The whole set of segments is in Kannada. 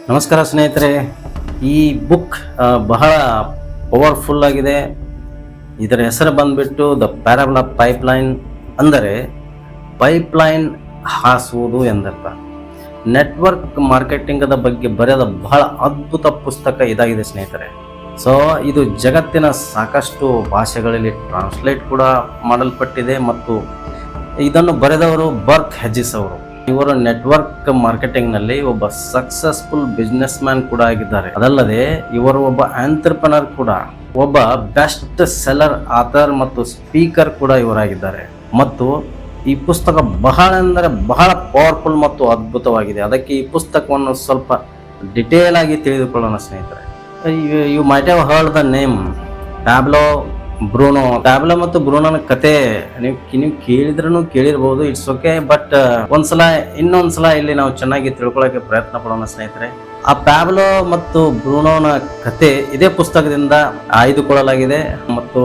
ನಮಸ್ಕಾರ ಸ್ನೇಹಿತರೆ. ಈ ಬುಕ್ ಬಹಳ ಪವರ್ಫುಲ್ ಆಗಿದೆ. ಇದರ ಹೆಸರು ಬಂದ್ಬಿಟ್ಟು ದ ಪ್ಯಾರಾಬಲ್ ಆಫ್ ಪೈಪ್ಲೈನ್. ಅಂದರೆ ಪೈಪ್ಲೈನ್ ಹಾಸುವುದು ಎಂದರ್ಥ. ನೆಟ್ವರ್ಕ್ ಮಾರ್ಕೆಟಿಂಗದ ಬಗ್ಗೆ ಬರೆದ ಬಹಳ ಅದ್ಭುತ ಪುಸ್ತಕ ಇದಾಗಿದೆ ಸ್ನೇಹಿತರೆ. ಸೊ ಇದು ಜಗತ್ತಿನ ಸಾಕಷ್ಟು ಭಾಷೆಗಳಲ್ಲಿ ಟ್ರಾನ್ಸ್ಲೇಟ್ ಕೂಡ ಮಾಡಲ್ಪಟ್ಟಿದೆ ಮತ್ತು ಇದನ್ನು ಬರೆದವರು ಬರ್ಕ್ ಹೆಜಿಸ್ ಅವರು. ಇವರು ನೆಟ್ವರ್ಕ್ ಮಾರ್ಕೆಟಿಂಗ್ ನಲ್ಲಿ ಒಬ್ಬ ಸಕ್ಸಸ್ಫುಲ್ ಬಿಸ್ನೆಸ್ ಮ್ಯಾನ್ ಕೂಡ ಆಗಿದ್ದಾರೆ. ಅದಲ್ಲದೆ ಇವರು ಒಬ್ಬ ಆಂಟ್ರಪ್ರನರ್ ಕೂಡ, ಒಬ್ಬ ಬೆಸ್ಟ್ ಸೆಲ್ಲರ್ ಆಥರ್ ಮತ್ತು ಸ್ಪೀಕರ್ ಕೂಡ ಇವರಾಗಿದ್ದಾರೆ. ಮತ್ತು ಈ ಪುಸ್ತಕ ಬಹಳ ಅಂದರೆ ಬಹಳ ಪವರ್ಫುಲ್ ಮತ್ತು ಅದ್ಭುತವಾಗಿದೆ. ಅದಕ್ಕೆ ಈ ಪುಸ್ತಕವನ್ನು ಸ್ವಲ್ಪ ಡಿಟೇಲ್ ಆಗಿ ತಿಳಿದುಕೊಳ್ಳೋಣ ಸ್ನೇಹಿತರೆ. You might have heard the name Pablo Bruno. Pablo ಮತ್ತು ಬ್ರೂನೋನ ಕತೆ ನೀವು ಕೇಳಿದ್ರೂ ಕೇಳಿರ್ಬೋದು, ಇಟ್ಸ್ ಓಕೆ. ಬಟ್ ಇನ್ನೊಂದ್ಸಲ ಇಲ್ಲಿ ನಾವು ಚೆನ್ನಾಗಿ ತಿಳ್ಕೊಳ್ಳೋಕೆ ಪ್ರಯತ್ನ ಪಡೋಣ ಸ್ನೇಹಿತರೆ. ಆ ಪ್ಯಾಬ್ಲೋ ಮತ್ತು ಬ್ರೂನೋನ ಕತೆ ಇದೇ ಪುಸ್ತಕದಿಂದ ಆಯ್ದುಕೊಳ್ಳಲಾಗಿದೆ ಮತ್ತು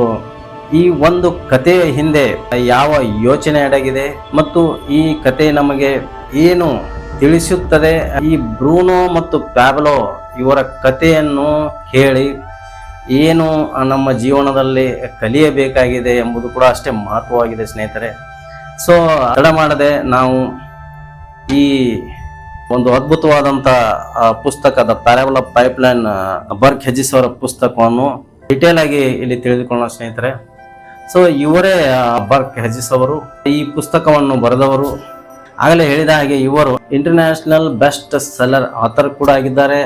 ಈ ಒಂದು ಕಥೆಯ ಹಿಂದೆ ಯಾವ ಯೋಚನೆ ಅಡಗಿದೆ ಮತ್ತು ಈ ಕತೆ ನಮಗೆ ಏನು ತಿಳಿಸುತ್ತದೆ, ಈ ಬ್ರೂನೋ ಮತ್ತು ಪ್ಯಾಬ್ಲೋ ಇವರ ಕಥೆಯನ್ನು ಕೇಳಿ ಏನು ನಮ್ಮ ಜೀವನದಲ್ಲಿ ಕಲಿಯಬೇಕಾಗಿದೆ ಎಂಬುದು ಕೂಡ ಅಷ್ಟೇ ಮಹತ್ವವಾಗಿದೆ ಸ್ನೇಹಿತರೆ. ಸೊ ತಡ ಮಾಡದೆ ನಾವು ಈ ಒಂದು ಅದ್ಭುತವಾದಂಥ ಪುಸ್ತಕದ ಪ್ಯಾರಾಬಲ್ ಆಫ್ ಪೈಪ್ಲೈನ್ ಬರ್ಕ್ ಹೆಜಿಸ್ ಅವರ ಪುಸ್ತಕವನ್ನು ಡಿಟೇಲ್ ಆಗಿ ಇಲ್ಲಿ ತಿಳಿದುಕೊಳ್ಳೋಣ ಸ್ನೇಹಿತರೆ. ಸೊ ಇವರೇ ಬರ್ಕ್ ಹೆಜಿಸ್ ಅವರು. ಈ ಪುಸ್ತಕವನ್ನು ಬರೆದವರು. ಆಗಲೇ ಹೇಳಿದ ಹಾಗೆ ಇವರು ಇಂಟರ್ನ್ಯಾಷನಲ್ ಬೆಸ್ಟ್ ಸೆಲ್ಲರ್ ಆಥರ್ ಕೂಡ ಆಗಿದ್ದಾರೆ.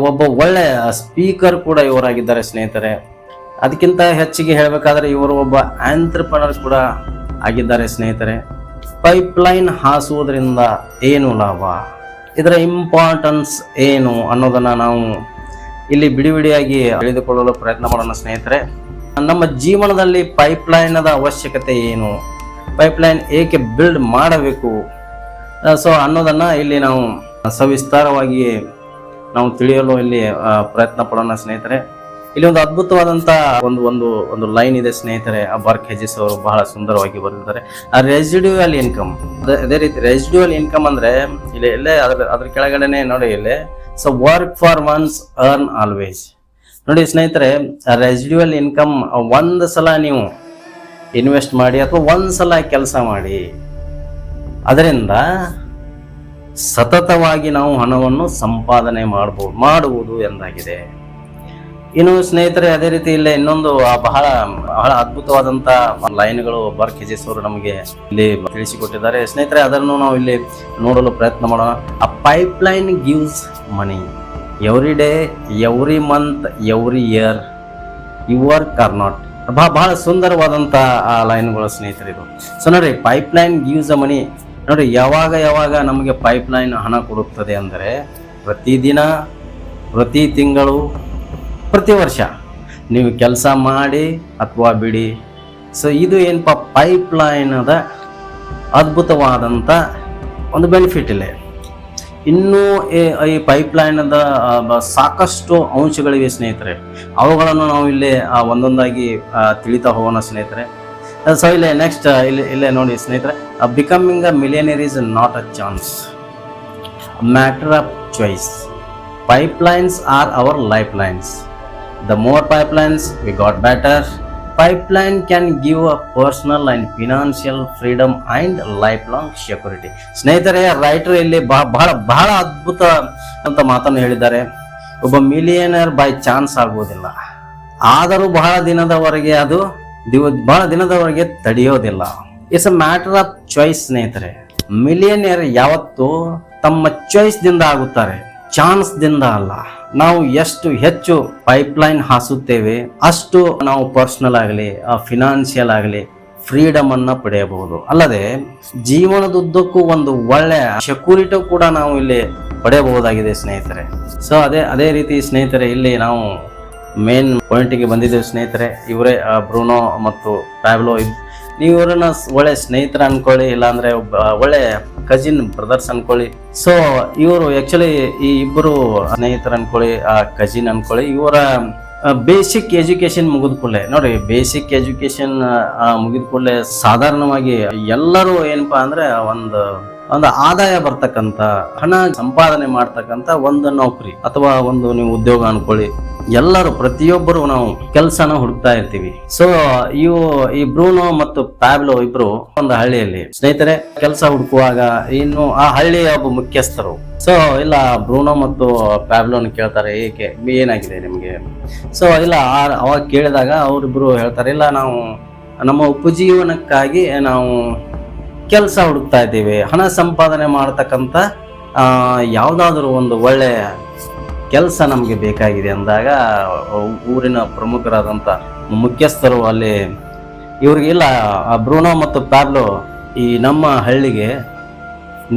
ಒಬ್ಬ ಒಳ್ಳೆ ಸ್ಪೀಕರ್ ಕೂಡ ಇವರಾಗಿದ್ದಾರೆ ಸ್ನೇಹಿತರೆ. ಅದಕ್ಕಿಂತ ಹೆಚ್ಚಿಗೆ ಹೇಳಬೇಕಾದ್ರೆ ಇವರು ಒಬ್ಬ ಆಂಟ್ರಪ್ರನರ್ ಕೂಡ ಆಗಿದ್ದಾರೆ ಸ್ನೇಹಿತರೆ. ಪೈಪ್ಲೈನ್ ಹಾಸುವುದರಿಂದ ಏನು ಲಾಭ, ಇದರ ಇಂಪಾರ್ಟೆನ್ಸ್ ಏನು ಅನ್ನೋದನ್ನ ನಾವು ಇಲ್ಲಿ ಬಿಡಿಯಾಗಿ ತಿಳಿದುಕೊಳ್ಳಲು ಪ್ರಯತ್ನ ಮಾಡೋಣ ಸ್ನೇಹಿತರೆ. ನಮ್ಮ ಜೀವನದಲ್ಲಿ ಪೈಪ್ಲೈನದ ಅವಶ್ಯಕತೆ ಏನು, ಪೈಪ್ಲೈನ್ ಏಕೆ ಬಿಲ್ಡ್ ಮಾಡಬೇಕು, ಸೊ ಅನ್ನೋದನ್ನ ಇಲ್ಲಿ ನಾವು ಸವಿಸ್ತಾರವಾಗಿ ನಾವು ತಿಳಿಯಲು ಇಲ್ಲಿ ಪ್ರಯತ್ನ ಪಡೋಣ ಸ್ನೇಹಿತರೆ. ಇಲ್ಲಿ ಒಂದು ಅದ್ಭುತವಾದಂತ ಒಂದು ಲೈನ್ ಇದೆ ಸ್ನೇಹಿತರೆ. ಆ ಬರ್ಕ್ ಹೆಜಿಸ್ ಅವರು ಬಹಳ ಸುಂದರವಾಗಿ ಬರೆದಿದ್ದಾರೆ. ಆ ರೆಸಿಡ್ಯೂಯಲ್ ಇನ್ಕಮ್, ಅದೇ ರೀತಿ ರೆಸಿಡ್ಯೂಯಲ್ ಇನ್ಕಮ್ ಅಂದ್ರೆ ಇಲ್ಲೇ ಅದ್ರ ಕೆಳಗಡೆನೆ ನೋಡಿ ಇಲ್ಲಿ. So work for ones earn always. ನೋಡಿ ಸ್ನೇಹಿತರೆ, ರೆಸಿಡ್ಯೂಯಲ್ ಇನ್ಕಮ್ ಒಂದು ಸಲ ನೀವು ಇನ್ವೆಸ್ಟ್ ಮಾಡಿ ಅಥವಾ ಒಂದು ಸಲ ಕೆಲಸ ಮಾಡಿ, ಅದರಿಂದ ಸತತವಾಗಿ ನಾವು ಹಣವನ್ನು ಸಂಪಾದನೆ ಮಾಡುವುದು ಎಂದಾಗಿದೆ. ಇನ್ನು ಸ್ನೇಹಿತರೆ, ಅದೇ ರೀತಿ ಇಲ್ಲೇ ಇನ್ನೊಂದು ಬಹಳ ಬಹಳ ಅದ್ಭುತವಾದಂತ ಲೈನ್ಗಳು ಬರ್ಕ್ ಹೆಜಿಸ್ ಅವರು ನಮಗೆ ಇಲ್ಲಿ ತಿಳಿಸಿಕೊಟ್ಟಿದ್ದಾರೆ ಸ್ನೇಹಿತರೆ. ಅದನ್ನು ನಾವು ಇಲ್ಲಿ ನೋಡಲು ಪ್ರಯತ್ನ ಮಾಡೋಣ. A pipeline gives money every day, every month, every year, you work or not. ಬಹಳ ಸುಂದರವಾದಂತ ಆ ಲೈನ್ಗಳು ಸ್ನೇಹಿತರೆ ಇದು. ಸೊ ನೋಡ್ರಿ, ಪೈಪ್ಲೈನ್ ಗಿವ್ಸ್ ಅ ಮನಿ. ನೋಡಿ, ಯಾವಾಗ ನಮಗೆ ಪೈಪ್ಲೈನ್ ಹಣ ಕೊಡುತ್ತದೆ ಅಂದರೆ ಪ್ರತಿದಿನ, ಪ್ರತಿ ತಿಂಗಳು, ಪ್ರತಿ ವರ್ಷ ನೀವು ಕೆಲಸ ಮಾಡಿ ಅಥವಾ ಬಿಡಿ. ಸೊ ಇದು ಏನಪ್ಪ ಪೈಪ್ಲೈನದ ಅದ್ಭುತವಾದಂಥ ಒಂದು ಬೆನಿಫಿಟ್ ಇಲ್ಲ. ಇನ್ನೂ ಈ ಪೈಪ್ಲೈನದ ಸಾಕಷ್ಟು ಅಂಶಗಳಿವೆ ಸ್ನೇಹಿತರೆ. ಅವುಗಳನ್ನು ನಾವು ಇಲ್ಲಿ ಒಂದೊಂದಾಗಿ ತಿಳಿತಾ ಹೋಗೋಣ ಸ್ನೇಹಿತರೆ. ಸೊ ಇಲ್ಲೇ ನೆಕ್ಸ್ಟ್ ಇಲ್ಲೇ ನೋಡಿ ಸ್ನೇಹಿತರೆ, becoming a millionaire is not a chance, matter of choice. Pipelines are our life lines. The more pipelines we got better. Pipeline can give a personal and financial freedom and lifelong security. ಸ್ನೇಹಿತರೆ, ರೈಟರ್ ಇಲ್ಲಿ ಬಹಳ ಅದ್ಭುತ ಅಂತ ಮಾತನ್ನು ಹೇಳಿದ್ದಾರೆ. ಒಬ್ಬ ಮಿಲಿಯನರ್ ಬೈ ಚಾನ್ಸ್ ಆಗುವುದಿಲ್ಲ, ಆದರೂ ಬಹಳ ದಿನದವರೆಗೆ ತಡೆಯೋದಿಲ್ಲ. It's a matter of choice ಸ್ನೇಹಿತರೆ. ಮಿಲಿಯನಿಯರ್ ಯಾವತ್ತು ತಮ್ಮ ಚಾಯ್ಸ್ ದಿಂದ ಆಗುತ್ತಾರೆ, ಚಾನ್ಸ್ ದಿಂದ ಅಲ್ಲ. ನಾವು ಎಷ್ಟು ಹೆಚ್ಚು ಪೈಪ್ಲೈನ್ ಹಾಸುತ್ತೇವೆ ಅಷ್ಟು ನಾವು ಪರ್ಸನಲ್ ಆಗಲಿ ಫಿನಾನ್ಷಿಯಲ್ ಆಗಲಿ ಫ್ರೀಡಮ್ ಅನ್ನ ಪಡೆಯಬಹುದು. ಅಲ್ಲದೆ ಜೀವನದುದ್ದಕ್ಕೂ ಒಂದು ಒಳ್ಳೆ ಸೆಕ್ಯೂರಿಟಿ ಕೂಡ ನಾವು ಇಲ್ಲಿ ಪಡೆಯಬಹುದಾಗಿದೆ ಸ್ನೇಹಿತರೆ. ಸೊ ಅದೇ ರೀತಿ ಸ್ನೇಹಿತರೆ, ಇಲ್ಲಿ ನಾವು ಮೇನ್ ಪಾಯಿಂಟಿಗೆ ಬಂದಿದ್ದೇವೆ ಸ್ನೇಹಿತರೆ. ಇವರೇ ಬ್ರೂನೋ ಮತ್ತು ಪ್ಯಾಬ್ಲೋ. ನೀವು ಇವರನ್ನ ಒಳ್ಳೆ ಸ್ನೇಹಿತರ ಅನ್ಕೊಳ್ಳಿ, ಇಲ್ಲಾಂದ್ರೆ ಒಳ್ಳೆ ಕಜಿನ್ ಬ್ರದರ್ಸ್ ಅನ್ಕೊಳ್ಳಿ. ಸೊ ಇವರು ಆಕ್ಚುಲಿ ಈ ಇಬ್ಬರು ಸ್ನೇಹಿತರ ಅನ್ಕೊಳ್ಳಿ, ಕಜಿನ್ ಅನ್ಕೊಳ್ಳಿ. ಇವರ ಬೇಸಿಕ್ ಎಜುಕೇಶನ್ ಮುಗಿದ ಕೂಡಲೇ ನೋಡ್ರಿ, ಬೇಸಿಕ್ ಎಜುಕೇಶನ್ ಮುಗಿದ ಕೂಡಲೇ ಸಾಧಾರಣವಾಗಿ ಎಲ್ಲರೂ ಏನಪ್ಪಾ ಅಂದ್ರೆ ಒಂದು ಒಂದು ಆದಾಯ ಬರ್ತಕ್ಕಂಥ, ಹಣ ಸಂಪಾದನೆ ಮಾಡ್ತಕ್ಕಂಥ ಒಂದು ನೌಕರಿ ಅಥವಾ ಒಂದು ನೀವು ಉದ್ಯೋಗ ಅನ್ಕೊಳ್ಳಿ. ಎಲ್ಲರೂ ಪ್ರತಿಯೊಬ್ಬರು ನಾವು ಕೆಲಸನ ಹುಡುಕ್ತಾ ಇರ್ತೀವಿ. ಸೊ ಈ ಬ್ರೂನೋ ಮತ್ತು ಪ್ಯಾಬ್ಲೋ ಇಬ್ರು ಒಂದು ಹಳ್ಳಿಯಲ್ಲಿ ಸ್ನೇಹಿತರೆ ಕೆಲಸ ಹುಡುಕುವಾಗ ಇನ್ನು ಆ ಹಳ್ಳಿಯ ಒಬ್ಬ ಮುಖ್ಯಸ್ಥರು ಸೊ ಇಲ್ಲ ಬ್ರೂನೋ ಮತ್ತು ಪ್ಯಾಬ್ಲೋನ ಕೇಳ್ತಾರೆ, ಏಕೆ ಏನಾಗಿದೆ ನಿಮಗೆ? ಸೊ ಇಲ್ಲ ಅವಾಗ ಕೇಳಿದಾಗ ಅವರಿಬ್ರು ಹೇಳ್ತಾರೆ, ಇಲ್ಲ ನಾವು ನಮ್ಮ ಉಪಜೀವನಕ್ಕಾಗಿ ನಾವು ಕೆಲಸ ಹುಡುಕ್ತಾ ಇದ್ದೀವಿ, ಹಣ ಸಂಪಾದನೆ ಮಾಡ್ತಕ್ಕಂಥ ಯಾವುದಾದ್ರೂ ಒಂದು ಒಳ್ಳೆ ಕೆಲಸ ನಮಗೆ ಬೇಕಾಗಿದೆ ಅಂದಾಗ ಊರಿನ ಪ್ರಮುಖರಾದಂಥ ಮುಖ್ಯಸ್ಥರು ಅಲ್ಲಿ ಇವ್ರಿಗಿಲ್ಲ, ಬ್ರೂನೋ ಮತ್ತು ಪ್ಯಾಬ್ಲೋ ಈ ನಮ್ಮ ಹಳ್ಳಿಗೆ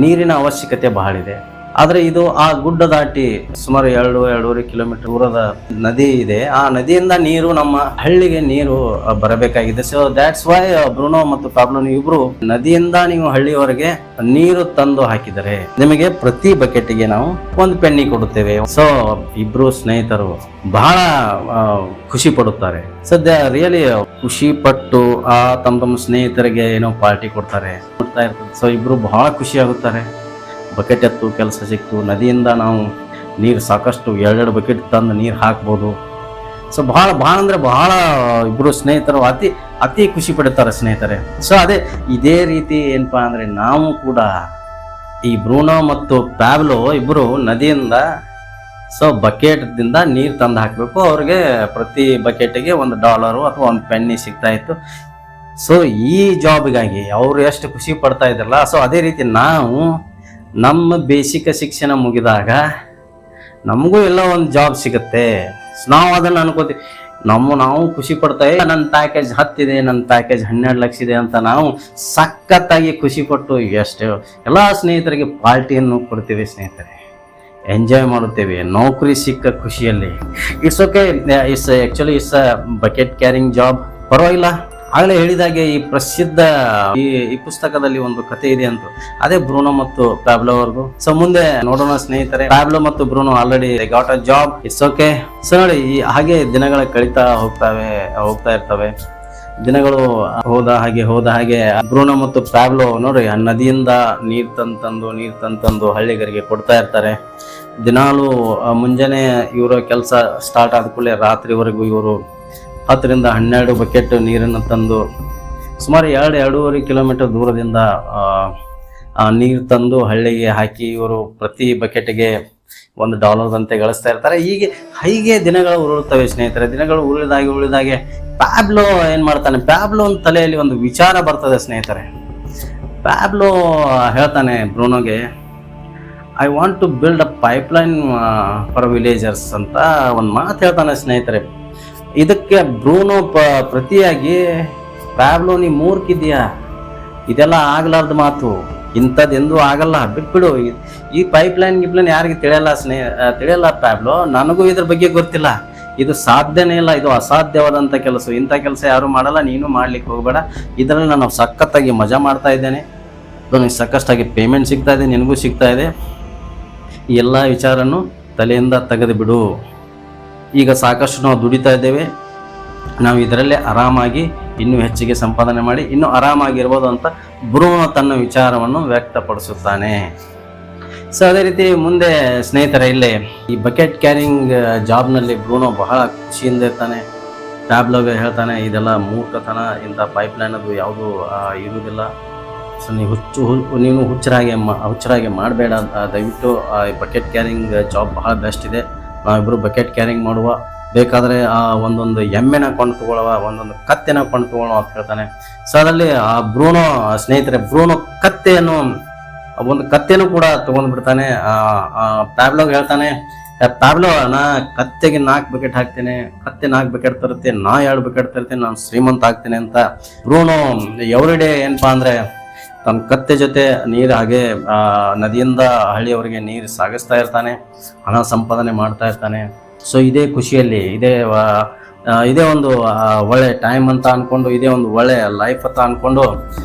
ನೀರಿನ ಅವಶ್ಯಕತೆ ಬಹಳ ಇದೆ. ಆದರೆ ಇದು ಆ ಗುಡ್ಡ ದಾಟಿ ಸುಮಾರು 2-2.5 ಕಿಲೋಮೀಟರ್ ದೂರದ ನದಿ ಇದೆ. ಆ ನದಿಯಿಂದ ನೀರು ನಮ್ಮ ಹಳ್ಳಿಗೆ ನೀರು ಬರಬೇಕಾಗಿದೆ. ಸೊ ದ್ಯಾಟ್ಸ್ ವೈ ಬ್ರೂನೋ ಮತ್ತು ಪ್ಯಾಬ್ಲೋ ಇಬ್ರು ನದಿಯಿಂದ ನೀವು ಹಳ್ಳಿಯವರೆಗೆ ನೀರು ತಂದು ಹಾಕಿದರೆ ನಿಮಗೆ ಪ್ರತಿ ಬಕೆಟ್ಗೆ ನಾವು 1 ಪೆನ್ನಿ ಕೊಡುತ್ತೇವೆ. ಸೊ ಇಬ್ರು ಸ್ನೇಹಿತರು ಬಹಳ ಖುಷಿ ಪಡುತ್ತಾರೆ. ಸದ್ಯ ರಿಯಲಿ ಖುಷಿ ಪಟ್ಟು ತಮ್ಮ ಸ್ನೇಹಿತರಿಗೆ ಏನೋ ಪಾರ್ಟಿ ಕೊಡ್ತಾರೆ. ಸೊ ಇಬ್ರು ಬಹಳ ಖುಷಿ ಆಗುತ್ತಾರೆ. ಬಕೆಟ್ ಎತ್ತು ಕೆಲಸ ಸಿಕ್ತು, ನದಿಯಿಂದ ನಾವು ನೀರು ಸಾಕಷ್ಟು 2 ಬಕೆಟ್ ತಂದು ನೀರು ಹಾಕ್ಬೋದು. ಸೊ ಬಹಳ ಅಂದರೆ ಬಹಳ ಇಬ್ಬರು ಸ್ನೇಹಿತರು ಅತಿ ಖುಷಿ ಪಡುತ್ತಾರೆ ಸ್ನೇಹಿತರೆ. ಸೊ ಇದೇ ರೀತಿ ಏನಪ್ಪಾ ಅಂದರೆ ನಾವು ಕೂಡ ಈ ಬ್ರೂನೋ ಮತ್ತು ಪ್ಯಾಬ್ಲೋ ಇಬ್ಬರು ನದಿಯಿಂದ ಸೊ ಬಕೆಟ್ದಿಂದ ನೀರು ತಂದು ಹಾಕಬೇಕು. ಅವ್ರಿಗೆ ಪ್ರತಿ ಬಕೆಟಿಗೆ $1 ಅಥವಾ 1 ಪೆನ್ನಿ ಸಿಗ್ತಾ ಇತ್ತು. ಸೊ ಈ ಜಾಬ್ಗಾಗಿ ಅವರು ಎಷ್ಟು ಖುಷಿ ಪಡ್ತಾ ಇದ್ರಲ್ಲ, ಸೊ ಅದೇ ರೀತಿ ನಾವು ನಮ್ಮ ಬೇಸಿಕ್ ಶಿಕ್ಷಣ ಮುಗಿದಾಗ ನಮಗೂ ಎಲ್ಲ ಒಂದು ಜಾಬ್ ಸಿಗುತ್ತೆ. ನಾವು ಅದನ್ನು ಅನ್ಕೋತೀವಿ, ನಾವು ಖುಷಿ ಪಡ್ತಾ ನನ್ನ ಪ್ಯಾಕೇಜ್ 10 ಇದೆ, ನನ್ನ ಪ್ಯಾಕೇಜ್ 12 ಲಕ್ಷ ಇದೆ ಅಂತ ನಾವು ಸಖತ್ತಾಗಿ ಖುಷಿ ಪಟ್ಟು ಎಷ್ಟು ಎಲ್ಲ ಸ್ನೇಹಿತರಿಗೆ ಪಾರ್ಟಿಯನ್ನು ಕೊಡ್ತೀವಿ ಸ್ನೇಹಿತರೆ, ಎಂಜಾಯ್ ಮಾಡುತ್ತೇವೆ ನೌಕರಿ ಸಿಕ್ಕ ಖುಷಿಯಲ್ಲಿ. It's okay, it's bucket carrying job, ಪರವಾಗಿಲ್ಲ. ಆಗಲೇ ಹೇಳಿದಾಗೆ ಈ ಪ್ರಸಿದ್ಧ ಈ ಪುಸ್ತಕದಲ್ಲಿ ಒಂದು ಕಥೆ ಇದೆ ಅಂತ, ಅದೇ ಬ್ರೂನೋ ಮತ್ತು ಪ್ಯಾಬ್ಲೋ ಅವ್ರದ್ದು. ಸೊ ಮುಂದೆ ನೋಡೋಣ ಸ್ನೇಹಿತರೆ, ಪ್ಯಾಬ್ಲೋ ಮತ್ತು Bruno already got a job. It's okay. So ನೋಡಿ, ಹಾಗೆ ದಿನಗಳ ಕಳೀತಾ ಹೋಗ್ತಾ ಇರ್ತವೆ. ದಿನಗಳು ಹೋದ ಹಾಗೆ ಬ್ರೂನೋ ಮತ್ತು ಪ್ಯಾಬ್ಲೋ ನೋಡಿ ನದಿಯಿಂದ ನೀರು ತಂದು ಹಳ್ಳಿಗರಿಗೆ ಕೊಡ್ತಾ ಇರ್ತಾರೆ. ದಿನಾಲು ಮುಂಜಾನೆ ಇವರ ಕೆಲಸ ಸ್ಟಾರ್ಟ್ ಆದ ಕೂಡಲೇ ರಾತ್ರಿವರೆಗೂ ಇವರು 10ರಿಂದ 12 ಬಕೆಟ್ ನೀರನ್ನು ತಂದು ಸುಮಾರು 2-2.5 ಕಿಲೋಮೀಟರ್ ದೂರದಿಂದ ನೀರು ತಂದು ಹಳ್ಳಿಗೆ ಹಾಕಿ ಇವರು ಪ್ರತಿ ಬಕೆಟ್ಗೆ $1 ಗಳಿಸ್ತಾ ಇರ್ತಾರೆ. ಹೀಗೆ ದಿನಗಳು ಉರುಳುತ್ತವೆ ಸ್ನೇಹಿತರೆ. ದಿನಗಳು ಉಳಿದಾಗೆ ಪ್ಯಾಬ್ಲೋ ಏನು ಮಾಡ್ತಾನೆ, ಪ್ಯಾಬ್ಲೋ ತಲೆಯಲ್ಲಿ ಒಂದು ವಿಚಾರ ಬರ್ತದೆ ಸ್ನೇಹಿತರೆ. ಪ್ಯಾಬ್ಲೋ ಹೇಳ್ತಾನೆ ಬ್ರೂನೋಗೆ, I want to build a pipeline for villagers ಅಂತ ಒಂದು ಮಾತು ಹೇಳ್ತಾನೆ ಸ್ನೇಹಿತರೆ. ಇದಕ್ಕೆ ಬ್ರೂನೋ ಪ್ರತಿಯಾಗಿ, ಪ್ಯಾಬ್ಲೋ ನೀ ಮೂರ್ಖಿದ್ಯಾ, ಇದೆಲ್ಲ ಆಗ್ಲಾರ್ದ ಮಾತು, ಇಂಥದ್ದೆಂದೂ ಆಗಲ್ಲ, ಬಿಟ್ಬಿಡು. ಈ ಪೈಪ್ಲೈನ್ ಯಾರಿಗೆ ತಿಳಿಯಲ್ಲ ಪ್ಯಾಬ್ಲೋ, ನನಗೂ ಇದ್ರ ಬಗ್ಗೆ ಗೊತ್ತಿಲ್ಲ, ಇದು ಸಾಧ್ಯನೇ ಇಲ್ಲ, ಇದು ಅಸಾಧ್ಯವಾದಂಥ ಕೆಲಸ, ಇಂಥ ಕೆಲಸ ಯಾರು ಮಾಡಲ್ಲ, ನೀನು ಮಾಡ್ಲಿಕ್ಕೆ ಹೋಗಬೇಡ. ಇದರಲ್ಲಿ ನಾನು ಸಖತ್ತಾಗಿ ಮಜಾ ಮಾಡ್ತಾ ಇದ್ದೇನೆ, ನನಗೆ ಸಾಕಷ್ಟಾಗಿ ಪೇಮೆಂಟ್ ಸಿಗ್ತಾ ಇದೆ, ನಿನಗೂ ಸಿಗ್ತಾ ಇದೆ. ಈ ಎಲ್ಲ ವಿಚಾರನ್ನು ತಲೆಯಿಂದ ತೆಗೆದು ಬಿಡು. ಈಗ ಸಾಕಷ್ಟು ನಾವು ದುಡಿತಾ ಇದ್ದೇವೆ, ನಾವು ಇದರಲ್ಲೇ ಆರಾಮಾಗಿ ಇನ್ನೂ ಹೆಚ್ಚಿಗೆ ಸಂಪಾದನೆ ಮಾಡಿ ಇನ್ನೂ ಆರಾಮಾಗಿರ್ಬೋದು ಅಂತ ಬ್ರೂನೋ ತನ್ನ ವಿಚಾರವನ್ನು ವ್ಯಕ್ತಪಡಿಸುತ್ತಾನೆ. ಸೊ ಅದೇ ರೀತಿ ಮುಂದೆ ಸ್ನೇಹಿತರೆ, ಇಲ್ಲೇ ಈ ಬಕೆಟ್ ಕ್ಯಾರಿಂಗ್ ಜಾಬ್ನಲ್ಲಿ ಬ್ರೂನೋ ಬಹಳ ಖುಷಿಯಿಂದ ಇರ್ತಾನೆ. ಪ್ಯಾಬ್ಲೋಗೆ ಹೇಳ್ತಾನೆ, ಇದೆಲ್ಲ ಮೂರ್ಖತನ, ಇಂಥ ಪೈಪ್ಲೈನ್ ಅದು ಯಾವುದೂ ಇರುವುದಿಲ್ಲ. ಸೊ ನೀನು ಹುಚ್ಚರಾಗಿ ಮಾಡಬೇಡ, ದಯವಿಟ್ಟು ಬಕೆಟ್ ಕ್ಯಾರಿಂಗ್ ಜಾಬ್ ಬಹಳ ಬೆಸ್ಟ್ ಇದೆ, ನಾವಿಬ್ಬರು ಬಕೆಟ್ ಕ್ಯಾರಿಂಗ್ ಮಾಡುವ, ಬೇಕಾದರೆ ಒಂದೊಂದು ಎಮ್ಮೆನ ಕೊಂಡು ತಗೊಳ್ಳುವ, ಒಂದೊಂದು ಕತ್ತೆನ ಕೊಂಡು ತಗೊಳ್ಳುವ ಅಂತ ಹೇಳ್ತಾನೆ. ಸೊ ಅದರಲ್ಲಿ ಬ್ರೂನೋ ಸ್ನೇಹಿತರೆ, ಬ್ರೂನೋ ಒಂದು ಕತ್ತೆನೂ ಕೂಡ ತೊಗೊಂಡ್ಬಿಡ್ತಾನೆ. ಪ್ಯಾಬ್ಲೋಗೆ ಹೇಳ್ತಾನೆ, ಪ್ಯಾಬ್ಲೋ ನಾ ಕತ್ತೆಗೆ 4 ಬಕೆಟ್ ಹಾಕ್ತೇನೆ, ಕತ್ತೆ 4 ಬಕೆಟ್ ತರುತ್ತೆ, ನಾ 2 ಬಕೆಟ್ ತರ್ತೇನೆ, ನಾನು ಶ್ರೀಮಂತ ಆಗ್ತೇನೆ ಅಂತ ಬ್ರೂನೋ ಎವ್ರಿಡೇ ಏನಪ್ಪಾ ಅಂದರೆ ತನ್ನ ಕತ್ತೆ ಜೊತೆ ನೀರು ಹಾಗೆ ನದಿಯಿಂದ ಹಳ್ಳಿಯವರೆಗೆ ನೀರು ಸಾಗಿಸ್ತಾ ಇರ್ತಾನೆ, ಹಣ ಸಂಪಾದನೆ ಮಾಡ್ತಾ ಇರ್ತಾನೆ. ಸೊ ಇದೇ ಖುಷಿಯಲ್ಲಿ ಇದೇ ಒಂದು ಒಳ್ಳೆ ಟೈಮ್ ಅಂತ ಅಂದ್ಕೊಂಡು, ಇದೇ ಒಂದು ಒಳ್ಳೆ ಲೈಫ್ ಅಂತ ಅಂದ್ಕೊಂಡು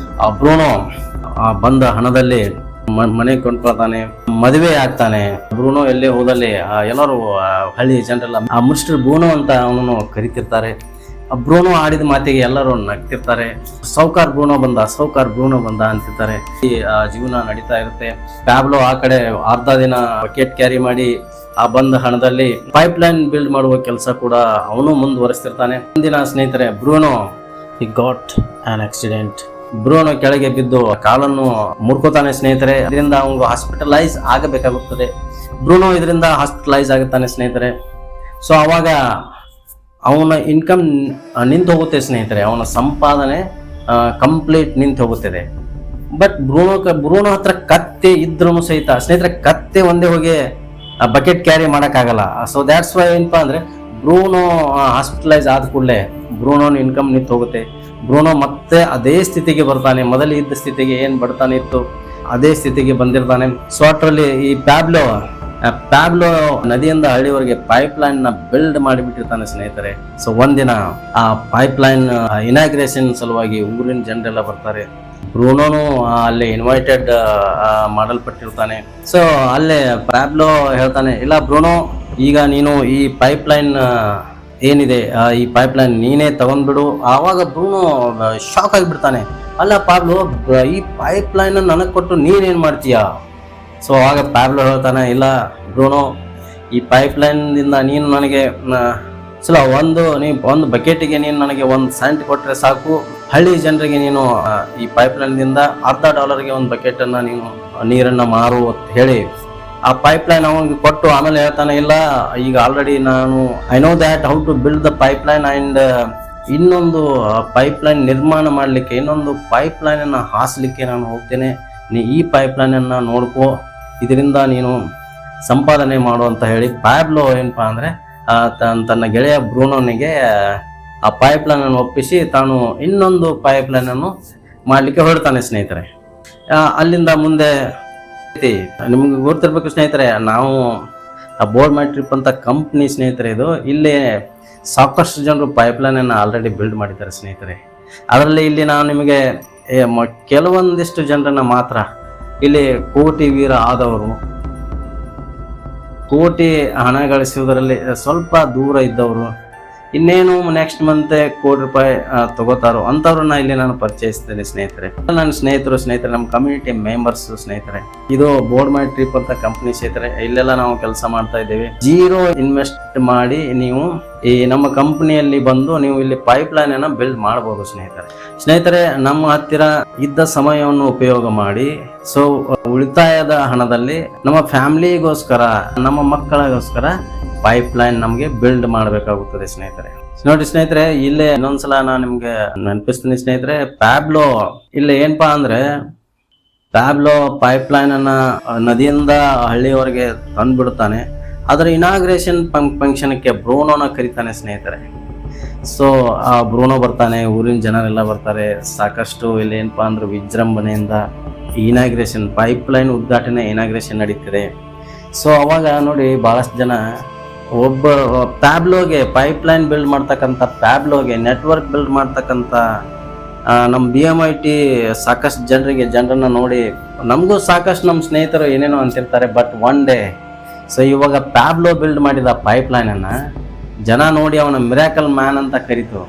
ಬ್ರೂನೋ ಬಂದ ಹಣದಲ್ಲಿ ಮನೆ ಕೊಂಡ್ಕೊಳ್ತಾನೆ, ಮದುವೆ ಆಗ್ತಾನೆ. ಬ್ರೂನೋ ಎಲ್ಲೇ ಹೋದಲ್ಲಿ ಎಲ್ಲರೂ ಹಳ್ಳಿ ಜನರೆಲ್ಲ ಮಿಸ್ಟರ್ ಬ್ರೂನೋ ಅಂತ ಅವನನ್ನು ಕರಿತಿರ್ತಾರೆ. ಬ್ರೂನೋ ಆಡಿದ ಮಾತಿಗೆ ಎಲ್ಲರೂ ನಗ್ತಿರ್ತಾರೆ. ಸೌಕಾರ್ ಬ್ರೂನೋ ಬಂದ ಅಂತಿರ್ತಾರೆ. ಈ ಜೀವನ ನಡೀತಾ ಇರುತ್ತೆ. ಪ್ಯಾಬ್ಲೋ ಆ ಕಡೆ ಅರ್ಧ ದಿನ ಬಕೆಟ್ ಕ್ಯಾರಿ ಮಾಡಿ ಆ ಬಂದ ಹಣದಲ್ಲಿ ಪೈಪ್ ಲೈನ್ ಬಿಲ್ಡ್ ಮಾಡುವ ಕೆಲಸ ಕೂಡ ಅವನು ಮುಂದುವರಿಸ್ತಿರ್ತಾನೆ. ಒಂದಿನ ಸ್ನೇಹಿತರೆ Bruno got on accident. Bruno ಕೆಳಗೆ ಬಿದ್ದು ಕಾಲನ್ನು ಮುರ್ಕೋತಾನೆ ಸ್ನೇಹಿತರೆ. ಇದರಿಂದ ಅವನು ಹಾಸ್ಪಿಟಲೈಸ್ ಆಗಬೇಕಾಗುತ್ತದೆ. ಬ್ರೂನೋ ಇದರಿಂದ ಹಾಸ್ಪಿಟಲೈಸ್ ಆಗುತ್ತಾನೆ ಸ್ನೇಹಿತರೆ. ಸೊ ಅವಾಗ ಅವನ ಇನ್ಕಮ್ ನಿಂತು ಹೋಗುತ್ತೆ ಸ್ನೇಹಿತರೆ. ಅವನ ಸಂಪಾದನೆ ಕಂಪ್ಲೀಟ್ ನಿಂತು ಹೋಗುತ್ತದೆ. ಬಟ್ ಬ್ರೂನೋ ಹತ್ರ ಕತ್ತೆ ಇದ್ರೂ ಸಹಿತ ಸ್ನೇಹಿತರೆ, ಕತ್ತೆ ಒಂದೇ ಹೋಗಿ ಬಕೆಟ್ ಕ್ಯಾರಿ ಮಾಡೋಕ್ಕಾಗಲ್ಲ. ಸೊ ದ್ಯಾಟ್ಸ್ ವೈ ಏನಪ್ಪ ಅಂದರೆ ಬ್ರೂನೋ ಹಾಸ್ಪಿಟಲೈಸ್ ಆದ ಕೂಡಲೇ ಬ್ರೂನೋನ ಇನ್ಕಮ್ ನಿಂತು ಹೋಗುತ್ತೆ. ಬ್ರೂನೋ ಮತ್ತೆ ಅದೇ ಸ್ಥಿತಿಗೆ ಬರ್ತಾನೆ. ಮೊದಲು ಇದ್ದ ಸ್ಥಿತಿಗೆ ಏನು ಬಡ್ತಾನೆ ಇತ್ತು ಅದೇ ಸ್ಥಿತಿಗೆ ಬಂದಿರ್ತಾನೆ. ಸೊ ಅಷ್ಟರಲ್ಲಿ ಈ ಪ್ಯಾಬ್ಲೋ ನದಿಯಿಂದ ಹಳ್ಳಿವರೆಗೆ ಪೈಪ್ ಲೈನ್ ನ ಬಿಲ್ಡ್ ಮಾಡಿಬಿಟ್ಟಿರ್ತಾನೆ ಸ್ನೇಹಿತರೆ. ಸೊ ಒಂದಿನ ಆ ಪೈಪ್ ಲೈನ್ ಇನಾಗ್ರೇಷನ್ ಸಲುವಾಗಿ ಊರಿನ ಜನರೆಲ್ಲ ಬರ್ತಾರೆ. ಬ್ರೂನೋನು ಅಲ್ಲೇ ಇನ್ವೈಟೆಡ್ ಮಾಡಲ್ಪಟ್ಟಿರ್ತಾನೆ. ಸೊ ಅಲ್ಲೇ ಪ್ಯಾಬ್ಲೋ ಹೇಳ್ತಾನೆ, ಇಲ್ಲ ಬ್ರೂನೋ, ಈಗ ನೀನು ಈ ಪೈಪ್ ಲೈನ್ ಏನಿದೆ ಈ ಪೈಪ್ ಲೈನ್ ನೀನೇ ತಗೊಂಡ್ಬಿಡು. ಆವಾಗ ಬ್ರೂನೋ ಶಾಕ್ ಆಗಿಬಿಡ್ತಾನೆ. ಅಲ್ಲ ಪ್ಯಾಬ್ಲೋ, ಈ ಪೈಪ್ ಲೈನ್ ನನಗೆ ಕೊಟ್ಟು ನೀನೇನು ಮಾಡ್ತೀಯಾ? ಸೊ ಆಗ ಪ್ಯಾಬ್ಲೋ ಹೇಳ್ತಾನೆ, ಇಲ್ಲ ಬ್ರೂನೋ, ಈ ಪೈಪ್ ಲೈನ್ದಿಂದ ನೀನು ನನಗೆ ಒಂದು ಬಕೆಟಿಗೆ ನೀನು ನನಗೆ $1 ಕೊಟ್ಟರೆ ಸಾಕು. ಹಳ್ಳಿ ಜನರಿಗೆ ನೀನು ಈ ಪೈಪ್ ಲೈನ್ದಿಂದ $10 ಒಂದು ಬಕೆಟನ್ನು ನೀನು ನೀರನ್ನು ಮಾರು ಅಂತ ಹೇಳಿ ಆ ಪೈಪ್ ಲೈನ್ ಅವನಿಗೆ ಕೊಟ್ಟು ಆಮೇಲೆ ಹೇಳ್ತಾನೆ, ಇಲ್ಲ ಈಗ ಆಲ್ರೆಡಿ ನಾನು I know that how to build the pipe line and ಇನ್ನೊಂದು ಪೈಪ್ ಲೈನ್ ನಿರ್ಮಾಣ ಮಾಡಲಿಕ್ಕೆ, ಇನ್ನೊಂದು ಪೈಪ್ ಲೈನನ್ನು ಹಾಸಲಿಕ್ಕೆ ನಾನು ಹೋಗ್ತೇನೆ. ನೀ ಈ ಪೈಪ್ ಲೈನನ್ನು ನೋಡ್ಕೋ, ಇದರಿಂದ ನೀನು ಸಂಪಾದನೆ ಮಾಡು ಅಂತ ಹೇಳಿ ಪ್ಯಾಬ್ಲೋ ಏನಪ್ಪಾ ಅಂದರೆ ತನ್ನ ಗೆಳೆಯ ಬ್ರೂನೋನಿಗೆ ಆ ಪೈಪ್ ಲೈನನ್ನು ಒಪ್ಪಿಸಿ ತಾನು ಇನ್ನೊಂದು ಪೈಪ್ ಲೈನನ್ನು ಮಾಡಲಿಕ್ಕೆ ಹೊರಡ್ತಾನೆ ಸ್ನೇಹಿತರೆ. ಅಲ್ಲಿಂದ ಮುಂದೆ ನಿಮ್ಗೆ ಗೊತ್ತಿರ್ಬೇಕು ಸ್ನೇಹಿತರೆ, ನಾವು ಬೋರ್ಡ್ ಮೈ ಟ್ರಿಪ್ ಅಂತ ಕಂಪ್ನಿ ಸ್ನೇಹಿತರೆ ಇದು. ಇಲ್ಲಿ ಸಾಕಷ್ಟು ಜನರು ಪೈಪ್ ಲೈನನ್ನು ಆಲ್ರೆಡಿ ಬಿಲ್ಡ್ ಮಾಡಿದ್ದಾರೆ ಸ್ನೇಹಿತರೆ. ಅದರಲ್ಲಿ ಇಲ್ಲಿ ನಾನು ನಿಮಗೆ ಕೆಲವೊಂದಿಷ್ಟು ಜನರನ್ನು ಮಾತ್ರ, ಇಲ್ಲಿ ಕೋಟಿ ವೀರ ಆದವರು, ಕೋಟಿ ಹಣ ಗಳಿಸುವುದರಲ್ಲಿ ಸ್ವಲ್ಪ ದೂರ ಇದ್ದವರು, ಇನ್ನೇನು ನೆಕ್ಸ್ಟ್ ಮಂತ್ ಕೋಟಿ ರೂಪಾಯಿ ತಗೋತಾರೋ ಅಂಥವ್ರನ್ನ ಇಲ್ಲಿ ನಾನು ಪರಿಚಯಿಸ್ತೇನೆ ಸ್ನೇಹಿತರೆ. ನನ್ನ ಸ್ನೇಹಿತರೆ, ನಮ್ಮ ಕಮ್ಯುನಿಟಿ ಮೆಂಬರ್ಸ್ ಸ್ನೇಹಿತರೆ. ಇದು ಬೋರ್ಡ್ ಮೈ ಟ್ರಿಪ್ ಅಂತ ಕಂಪ್ನಿ ಸ್ನೇಹಿತರೆ. ಇಲ್ಲೆಲ್ಲ ನಾವು ಕೆಲಸ ಮಾಡ್ತಾ ಇದ್ದೇವೆ. 0 ಇನ್ವೆಸ್ಟ್ ಮಾಡಿ ನೀವು ಈ ನಮ್ಮ ಕಂಪನಿಯಲ್ಲಿ ಬಂದು ನೀವು ಇಲ್ಲಿ ಪೈಪ್ ಲೈನ್ ಅನ್ನ ಬಿಲ್ಡ್ ಮಾಡಬಹುದು ಸ್ನೇಹಿತರೆ. ನಮ್ಮ ಹತ್ತಿರ ಇದ್ದ ಸಮಯವನ್ನು ಉಪಯೋಗ ಮಾಡಿ, ಸೊ ಉಳಿತಾಯದ ಹಣದಲ್ಲಿ ನಮ್ಮ ಫ್ಯಾಮಿಲಿಗೋಸ್ಕರ, ನಮ್ಮ ಮಕ್ಕಳಿಗೋಸ್ಕರ ಪೈಪ್ ಲೈನ್ ನಮಗೆ ಬಿಲ್ಡ್ ಮಾಡಬೇಕಾಗುತ್ತದೆ ಸ್ನೇಹಿತರೆ. ನೋಡಿ ಸ್ನೇಹಿತರೆ, ಇಲ್ಲೇ ಇನ್ನೊಂದ್ಸಲ ನಾನು ನಿಮ್ಗೆ ನೆನಪಿಸ್ತೀನಿ ಸ್ನೇಹಿತರೆ. ಪ್ಯಾಬ್ಲೋ ಇಲ್ಲಿ ಏನಪ್ಪಾ ಅಂದ್ರೆ, ಪ್ಯಾಬ್ಲೋ ಪೈಪ್ ಲೈನ್ ಅನ್ನ ನದಿಯಿಂದ ಹಳ್ಳಿಯವರೆಗೆ ತಂದ್ಬಿಡ್ತಾನೆ. ಅದರ ಇನಾಗ್ರೇಷನ್ ಫಂಕ್ಷನ್ಗೆ ಬ್ರೂನೋನ ಕರೀತಾನೆ ಸ್ನೇಹಿತರೆ. ಸೊ ಆ ಬ್ರೂನೋ ಬರ್ತಾನೆ, ಊರಿನ ಜನರೆಲ್ಲ ಬರ್ತಾರೆ. ಸಾಕಷ್ಟು ಇಲ್ಲಿ ಏನಪ್ಪಾ ಅಂದ್ರೆ ವಿಜೃಂಭಣೆಯಿಂದ ಇನಾಗ್ರೇಷನ್, ಪೈಪ್ ಲೈನ್ ಉದ್ಘಾಟನೆ ಇನಾಗ್ರೇಷನ್ ನಡೀತಿದೆ. ಸೊ ಅವಾಗ ನೋಡಿ ಬಹಳಷ್ಟು ಜನ ಪ್ಯಾಬ್ಲೋಗೆ ಪೈಪ್ ಲೈನ್ ಬಿಲ್ಡ್ ಮಾಡ್ತಕ್ಕಂಥ ಪ್ಯಾಬ್ಲೋಗೆ ನೆಟ್ವರ್ಕ್ ಬಿಲ್ಡ್ ಮಾಡ್ತಕ್ಕಂಥ ನಮ್ಮ BMIT ಸಾಕಷ್ಟು ಜನರನ್ನ ನೋಡಿ ನಮಗೂ ಸಾಕಷ್ಟು ನಮ್ಮ ಸ್ನೇಹಿತರು ಏನೇನೋ ಅಂತಿರ್ತಾರೆ. ಬಟ್ ಒನ್ ಡೇ ಸೊ ಇವಾಗ ಪ್ಯಾಬ್ಲೋ ಬಿಲ್ಡ್ ಮಾಡಿದ ಪೈಪ್ ಲೈನನ್ನು ಜನ ನೋಡಿ ಅವನ ಮಿರಾಕಲ್ ಮ್ಯಾನ್ ಅಂತ ಕರೀತು.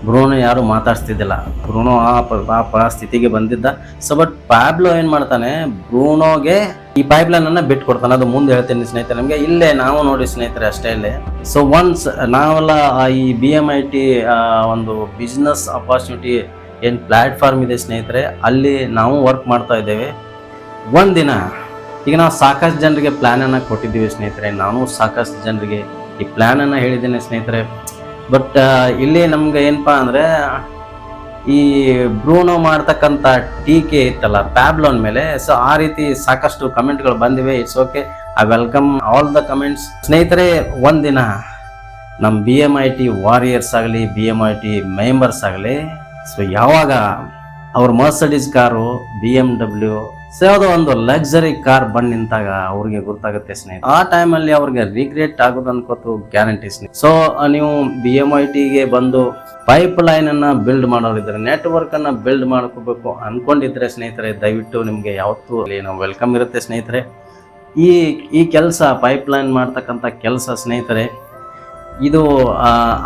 ಬ್ರೂನೋ ಯಾರು ಮಾತಾಡ್ಸ್ತಿದ್ದಿಲ್ಲ. ಬ್ರೂನೋ ಆ ಸ್ಥಿತಿಗೆ ಬಂದಿದ್ದ. ಸೊ ಬಟ್ ಪ್ಯಾಬ್ಲೋ ಏನು ಮಾಡ್ತಾನೆ, ಬ್ರೂನೋಗೆ ಈ ಪೈಪ್ ಲೈನ್ ಅನ್ನ ಬಿಟ್ಟು ಕೊಡ್ತಾನೆ. ಅದು ಮುಂದೆ ಹೇಳ್ತೀನಿ ಸ್ನೇಹಿತರೆ ನಿಮಗೆ. ಇಲ್ಲೇ ನಾವು ನೋಡಿ ಸ್ನೇಹಿತರೆ ಅಷ್ಟೇ ಇಲ್ಲೇ. ಸೊ ಒನ್ಸ್ ನಾವೆಲ್ಲ ಈ BMIT ಒಂದು ಬಿಸ್ನೆಸ್ ಅಪಾರ್ಚುನಿಟಿ ಏನು ಪ್ಲಾಟ್ಫಾರ್ಮ್ ಇದೆ ಸ್ನೇಹಿತರೆ, ಅಲ್ಲಿ ನಾವು ವರ್ಕ್ ಮಾಡ್ತಾ ಇದ್ದೇವೆ. ಒಂದಿನ ಈಗ ನಾವು ಸಾಕಷ್ಟು ಜನರಿಗೆ ಪ್ಲ್ಯಾನನ್ನು ಕೊಟ್ಟಿದ್ದೀವಿ ಸ್ನೇಹಿತರೆ. ನಾನು ಸಾಕಷ್ಟು ಜನರಿಗೆ ಈ ಪ್ಲ್ಯಾನನ್ನು ಹೇಳಿದ್ದೇನೆ ಸ್ನೇಹಿತರೆ. ಬಟ್ ಇಲ್ಲಿ ನಮ್ಗೆ ಏನಪ್ಪಾ ಅಂದರೆ, ಈ ಬ್ರೂನೋ ಮಾಡ್ತಕ್ಕಂಥ ಟೀಕೆ ಇತ್ತಲ್ಲ ಪ್ಯಾಬ್ಲೋನ್ ಮೇಲೆ, ಸೊ ಆ ರೀತಿ ಸಾಕಷ್ಟು ಕಮೆಂಟ್ಗಳು ಬಂದಿವೆ. It's okay, I welcome all the comments ಸ್ನೇಹಿತರೆ. ಒಂದಿನ ನಮ್ಮ BMIT ವಾರಿಯರ್ಸ್ ಆಗಲಿ, BMIT ಮೆಂಬರ್ಸ್ ಆಗಲಿ, ಸೊ ಯಾವಾಗ ಅವ್ರ ಮರ್ಸಿಡೀಸ್ ಕಾರು, BMW, ಸೊ ಯಾವುದೋ ಒಂದು ಲಕ್ಸರಿ ಕಾರ್ ಬಂದು ನಿಂತಾಗ ಅವ್ರಿಗೆ ಗೊತ್ತಾಗುತ್ತೆ ಸ್ನೇಹಿತರೆ. ಆ ಟೈಮಲ್ಲಿ ಅವ್ರಿಗೆ ರಿಗ್ರೆಟ್ ಆಗೋದು ಅನ್ಕೋತು ಗ್ಯಾರಂಟಿ ಸ್ನೇಹಿತರೆ. ಸೊ ನೀವು BMITಗೆ ಬಂದು ಪೈಪ್ ಲೈನ್ ಅನ್ನ ಬಿಲ್ಡ್ ಮಾಡೋರಿದ್ರೆ, ನೆಟ್ವರ್ಕ್ ಅನ್ನ ಬಿಲ್ಡ್ ಮಾಡ್ಕೋಬೇಕು ಅನ್ಕೊಂಡಿದ್ರೆ ಸ್ನೇಹಿತರೆ, ದಯವಿಟ್ಟು ನಿಮ್ಗೆ ಯಾವತ್ತೂ ನಾವು ವೆಲ್ಕಮ್ ಇರುತ್ತೆ ಸ್ನೇಹಿತರೆ. ಈ ಕೆಲಸ ಪೈಪ್ ಲೈನ್ ಮಾಡ್ತಕ್ಕಂಥ ಕೆಲಸ ಸ್ನೇಹಿತರೆ ಇದು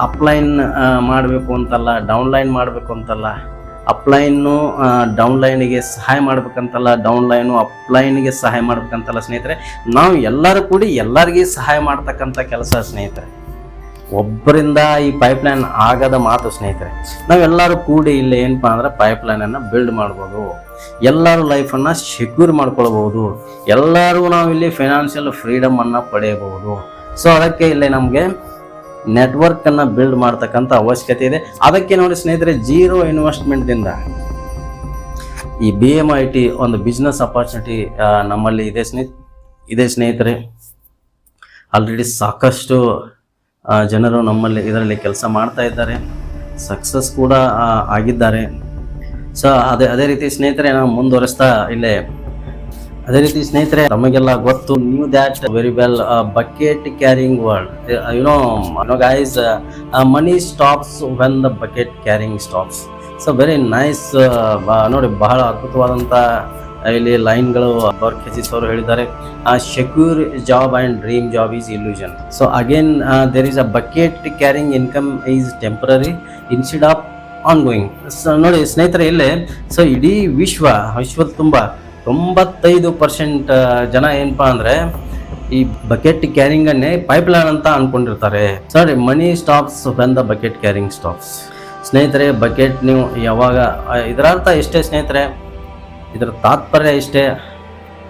ಅಪ್ಲೈನ್ ಮಾಡಬೇಕು ಅಂತಲ್ಲ, ಡೌನ್ಲೈನ್ ಮಾಡಬೇಕು ಅಂತಲ್ಲ, ಅಪ್ಲೈನು ಡೌನ್ಲೈನಿಗೆ ಸಹಾಯ ಮಾಡ್ಬೇಕಂತಲ್ಲ, ಡೌನ್ಲೈನು ಅಪ್ಲೈನ್ಗೆ ಸಹಾಯ ಮಾಡ್ಬೇಕಂತಲ್ಲ ಸ್ನೇಹಿತರೆ. ನಾವು ಎಲ್ಲರೂ ಕೂಡಿ ಎಲ್ಲರಿಗೆ ಸಹಾಯ ಮಾಡ್ತಕ್ಕಂಥ ಕೆಲಸ ಸ್ನೇಹಿತರೆ. ಒಬ್ಬರಿಂದ ಈ ಪೈಪ್ಲೈನ್ ಆಗದ ಮಾತು ಸ್ನೇಹಿತರೆ. ನಾವೆಲ್ಲರೂ ಕೂಡಿ ಇಲ್ಲಿ ಏನಪ್ಪಾ ಅಂದ್ರೆ ಪೈಪ್ಲೈನನ್ನು ಬಿಲ್ಡ್ ಮಾಡ್ಬೋದು, ಎಲ್ಲರೂ ಲೈಫನ್ನು ಸೆಕ್ಯೂರ್ ಮಾಡ್ಕೊಳ್ಬೋದು, ಎಲ್ಲರೂ ನಾವಿಲ್ಲಿ ಫೈನಾನ್ಷಿಯಲ್ ಫ್ರೀಡಮನ್ನು ಪಡೆಯಬಹುದು. ಸೊ ಅದಕ್ಕೆ ಇಲ್ಲಿ ನಮಗೆ ನೆಟ್ವರ್ಕನ್ನು ಬಿಲ್ಡ್ ಮಾಡ್ತಕ್ಕಂಥ ಅವಶ್ಯಕತೆ ಇದೆ. ಅದಕ್ಕೆ ನೋಡಿ ಸ್ನೇಹಿತರೆ, ಜೀರೋ ಇನ್ವೆಸ್ಟ್ಮೆಂಟ್ದಿಂದ ಈ BMIT ಒಂದು ಬಿಸ್ನೆಸ್ ಅಪಾರ್ಚುನಿಟಿ ನಮ್ಮಲ್ಲಿ ಇದೆ ಸ್ನೇಹಿತರೆ. ಆಲ್ರೆಡಿ ಸಾಕಷ್ಟು ಜನರು ನಮ್ಮಲ್ಲಿ ಇದರಲ್ಲಿ ಕೆಲಸ ಮಾಡ್ತಾ ಇದ್ದಾರೆ, ಸಕ್ಸಸ್ ಕೂಡ ಆಗಿದ್ದಾರೆ. ಸೊ ಅದೇ ರೀತಿ ಸ್ನೇಹಿತರೆ ನಾವು ಮುಂದುವರಿಸ್ತಾ ಇಲ್ಲೇ ಅದೇ ರೀತಿ ಸ್ನೇಹಿತರೆ, ನಮಗೆಲ್ಲ ಗೊತ್ತು, knew that very well, bucket carrying world, you know guys, money stops when the bucket carrying stops. So very nice. ನೋಡಿ, ಬಹಳ ಅದ್ಭುತವಾದಂಥ ಇಲ್ಲಿ ಲೈನ್ಗಳು ಬರ್ಖೆಜಿಸ್ ಅವರು ಹೇಳಿದ್ದಾರೆ. Secure job and dream job is illusion. So again there is a bucket carrying income is temporary instead of ongoing. So ನೋಡಿ ಸ್ನೇಹಿತರೆ, ಇಲ್ಲೇ ಸೊ ಇಡೀ ವಿಶ್ವದ ತುಂಬ 95% ಜನ ಏನಪ್ಪಾ ಅಂದರೆ ಈ ಬಕೆಟ್ ಕ್ಯಾರಿಂಗನ್ನೇ ಪೈಪ್ಲೈನ್ ಅಂತ ಅಂದ್ಕೊಂಡಿರ್ತಾರೆ. Sorry, money stops when the bucket carrying stops. ಸ್ನೇಹಿತರೆ, ಬಕೆಟ್ ನೀವು ಯಾವಾಗ, ಇದರ ಅರ್ಥ ಇಷ್ಟೇ ಸ್ನೇಹಿತರೆ, ಇದರ ತಾತ್ಪರ್ಯ ಇಷ್ಟೇ.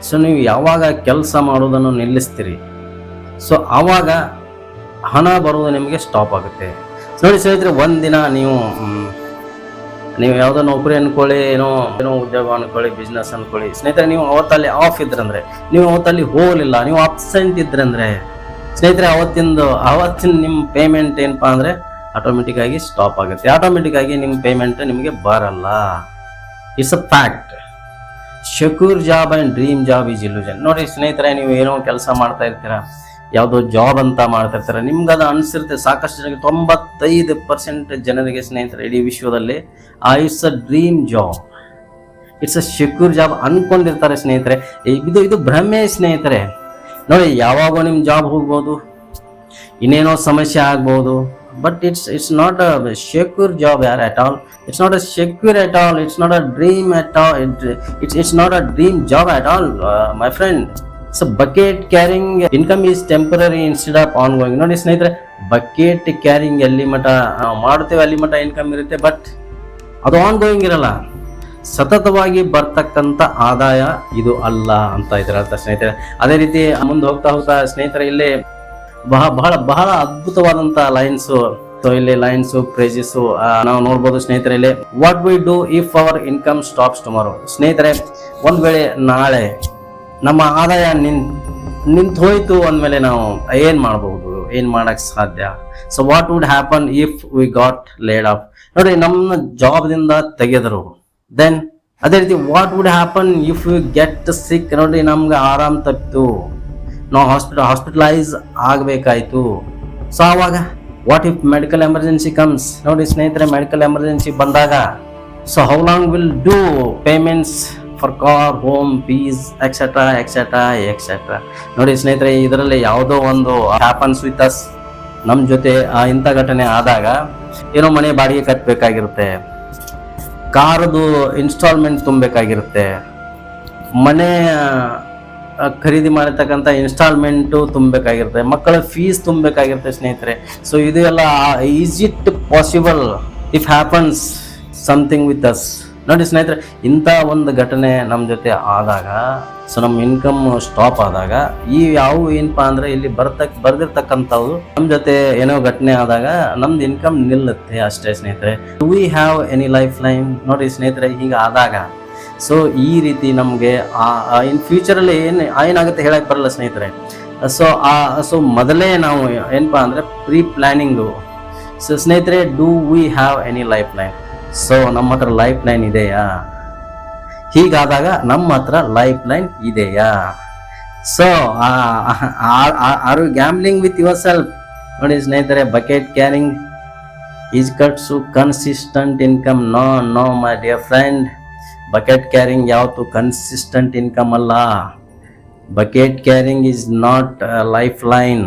ಸೊ ನೀವು ಯಾವಾಗ ಕೆಲಸ ಮಾಡೋದನ್ನು ನಿಲ್ಲಿಸ್ತೀರಿ, ಸೊ ಆವಾಗ ಹಣ ಬರುವುದು ನಿಮಗೆ ಸ್ಟಾಪ್ ಆಗುತ್ತೆ. ನೋಡಿ ಸ್ನೇಹಿತರೆ, ಒಂದಿನ ನೀವು ಯಾವುದೋ ನೌಕರಿ ಅಂದ್ಕೊಳ್ಳಿ, ಏನೋ ಉದ್ಯೋಗ ಅಂದ್ಕೊಳ್ಳಿ, ಬಿಸ್ನೆಸ್ ಅಂದ್ಕೊಳ್ಳಿ ಸ್ನೇಹಿತರೆ, ನೀವು ಅವತ್ತಲ್ಲಿ ಆಫ್ ಇದ್ರಂದ್ರೆ, ನೀವು ಅವತ್ತಲ್ಲಿ ಹೋಗಲಿಲ್ಲ, ನೀವು ಅಬ್ಸೆಂಟ್ ಇದ್ರಂದ್ರೆ ಸ್ನೇಹಿತರೆ, ಅವತ್ತಿನ ನಿಮ್ಮ ಪೇಮೆಂಟ್ ಏನಪ್ಪಾ ಅಂದರೆ ಆಟೋಮೆಟಿಕ್ ಆಗಿ ಸ್ಟಾಪ್ ಆಗುತ್ತೆ. ಆಟೋಮೆಟಿಕ್ ಆಗಿ ನಿಮ್ಮ ಪೇಮೆಂಟ್ ನಿಮಗೆ ಬರಲ್ಲ. It's a fact. Secure job and dream job is illusion. ನೋಡಿ ಸ್ನೇಹಿತರೆ, ನೀವು ಏನೋ ಕೆಲಸ ಮಾಡ್ತಾ ಇರ್ತೀರಾ, ಯಾವುದೋ ಜಾಬ್ ಅಂತ ಮಾಡ್ತಾ ಇರ್ತಾರೆ, ನಿಮ್ಗೆ ಅದು ಅನಿಸಿರುತ್ತೆ. ಸಾಕಷ್ಟು ಜನಕ್ಕೆ 95% ಜನರಿಗೆ ಸ್ನೇಹಿತರೆ ಇಡೀ ವಿಶ್ವದಲ್ಲಿ it's a dream job, it's a secure job ಅಂದ್ಕೊಂಡಿರ್ತಾರೆ ಸ್ನೇಹಿತರೆ. ಇದು ಭ್ರಮೆ ಸ್ನೇಹಿತರೆ. ನೋಡಿ, ಯಾವಾಗೋ ನಿಮ್ಮ ಜಾಬ್ ಹೋಗ್ಬೋದು, ಇನ್ನೇನೋ ಸಮಸ್ಯೆ ಆಗ್ಬೋದು, but it's not a secure job at all. It's not a secure at all. It's not a dream at all. It's not a dream job at all, my friend. So bucket carrying income is temporary instead of ongoing. ನೋಡಿ ಸ್ನೇಹಿತರೆ, ಬಕೆಟ್ ಕ್ಯಾರಿಂಗ್ ಎಲ್ಲಿ ಮಠ ನಾವು ಮಾಡ್ತೇವೆ ಅಲ್ಲಿ ಮಠ ಇನ್ಕಮ್ ಇರುತ್ತೆ, ಬಟ್ ಅದು ಆನ್ಗೋಯಿಂಗ್ ಇರಲ್ಲ. ಸತತವಾಗಿ ಬರ್ತಕ್ಕಂಥ ಆದಾಯ ಇದು ಅಲ್ಲ ಅಂತ ಇದರ ಅರ್ಥ ಸ್ನೇಹಿತರೆ. ಅದೇ ರೀತಿ ಮುಂದೆ ಹೋಗ್ತಾ ಸ್ನೇಹಿತರೆ, ಇಲ್ಲಿ ಬಹಳ ಅದ್ಭುತವಾದಂಥ ಲೈನ್ಸು. ಸೊ ಇಲ್ಲಿ ಲೈನ್ಸು, ಫ್ರೇಜಸ್ಸು ನಾವು ನೋಡ್ಬೋದು ಸ್ನೇಹಿತರೆ. ಇಲ್ಲಿ what we do if hour income stops tomorrow. ಸ್ನೇಹಿತರೆ, ಒಂದು ವೇಳೆ ನಾಳೆ ನಮ್ಮ ಆದಾಯ ನಿಂತು ಹೋಯ್ತು ಅಂದಮೇಲೆ ನಾವು ಏನು ಮಾಡ್ಬೋದು, ಏನು ಮಾಡೋಕ್ಕೆ ಸಾಧ್ಯ? So what would happen if we got laid off. ನೋಡಿ, ನಮ್ಮ ಜಾಬ್ದಿಂದ ತೆಗೆದರು, ದೆನ್ ಅದೇ ರೀತಿ what would happen if you get sick. ನೋಡಿ, ನಮ್ಗೆ ಆರಾಮ್ ತಪ್ಪಿತು, ನಾವು ಹಾಸ್ಪಿಟಲೈಸ್ ಆಗಬೇಕಾಯ್ತು. ಸೊ ಆವಾಗ what if medical emergency comes. ನೋಡಿ ಸ್ನೇಹಿತರೆ, ಮೆಡಿಕಲ್ ಎಮರ್ಜೆನ್ಸಿ ಬಂದಾಗ, so how long will do payments for car, home, fees, etcetera. ನೋಡಿ ಸ್ನೇಹಿತರೆ, ಇದರಲ್ಲಿ ಯಾವುದೋ ಒಂದು ಹ್ಯಾಪನ್ಸ್ ವಿತ್ ಅಸ್, ನಮ್ಮ ಜೊತೆ ಇಂಥ ಘಟನೆ ಆದಾಗ ಏನೋ ಮನೆ ಬಾಡಿಗೆ ಕಟ್ಟಬೇಕಾಗಿರುತ್ತೆ, ಕಾರ್ದು ಇನ್ಸ್ಟಾಲ್ಮೆಂಟ್ ತುಂಬಬೇಕಾಗಿರುತ್ತೆ, ಮನೆ ಖರೀದಿ ಮಾಡಿರ್ತಕ್ಕಂಥ ಇನ್ಸ್ಟಾಲ್ಮೆಂಟು ತುಂಬಬೇಕಾಗಿರುತ್ತೆ, ಮಕ್ಕಳ ಫೀಸ್ ತುಂಬಬೇಕಾಗಿರುತ್ತೆ ಸ್ನೇಹಿತರೆ. ಸೊ ಇದು ಎಲ್ಲ is it possible if happens something with us. ನೋಡಿ ಸ್ನೇಹಿತರೆ, ಇಂಥ ಒಂದು ಘಟನೆ ನಮ್ಮ ಜೊತೆ ಆದಾಗ, ಸೊ ನಮ್ಮ ಇನ್ಕಮ್ ಸ್ಟಾಪ್ ಆದಾಗ, ಏನಪ್ಪಾ ಅಂದರೆ ಇಲ್ಲಿ ಬರ್ದಿರ್ತಕ್ಕಂಥವು ನಮ್ಮ ಜೊತೆ ಏನೋ ಘಟನೆ ಆದಾಗ ನಮ್ದು ಇನ್ಕಮ್ ನಿಲ್ಲುತ್ತೆ ಅಷ್ಟೇ ಸ್ನೇಹಿತರೆ. Do we have any life line. ನೋಡಿ ಸ್ನೇಹಿತರೆ, ಹೀಗೆ ಆದಾಗ ಸೊ ಈ ರೀತಿ ನಮಗೆ ಇನ್ ಫ್ಯೂಚರಲ್ಲಿ ಏನಾಗುತ್ತೆ ಹೇಳಕ್ಕೆ ಬರಲ್ಲ ಸ್ನೇಹಿತರೆ. ಸೊ ಮೊದಲೇ ನಾವು ಏನಪ್ಪಾ ಅಂದರೆ ಪ್ರೀ ಪ್ಲ್ಯಾನಿಂಗು. ಸೊ ಸ್ನೇಹಿತರೆ, do we have any life line. So ನಮ್ಮ ಹತ್ರ ಲೈಫ್ ಲೈನ್ ಇದೆಯಾ? ಹೀಗಾದಾಗ ನಮ್ಮ ಹತ್ರ ಲೈಫ್ ಲೈನ್ ಇದೆಯಾ? So are you gambling with yourself? ನೋಡಿ ಸ್ನೇಹಿತರೆ, bucket carrying is cuts consistent income. No my dear friend, bucket carrying ಯಾವತ್ತು ಕನ್ಸಿಸ್ಟೆಂಟ್ ಇನ್ಕಮ್ ಅಲ್ಲ. Bucket carrying is not life line.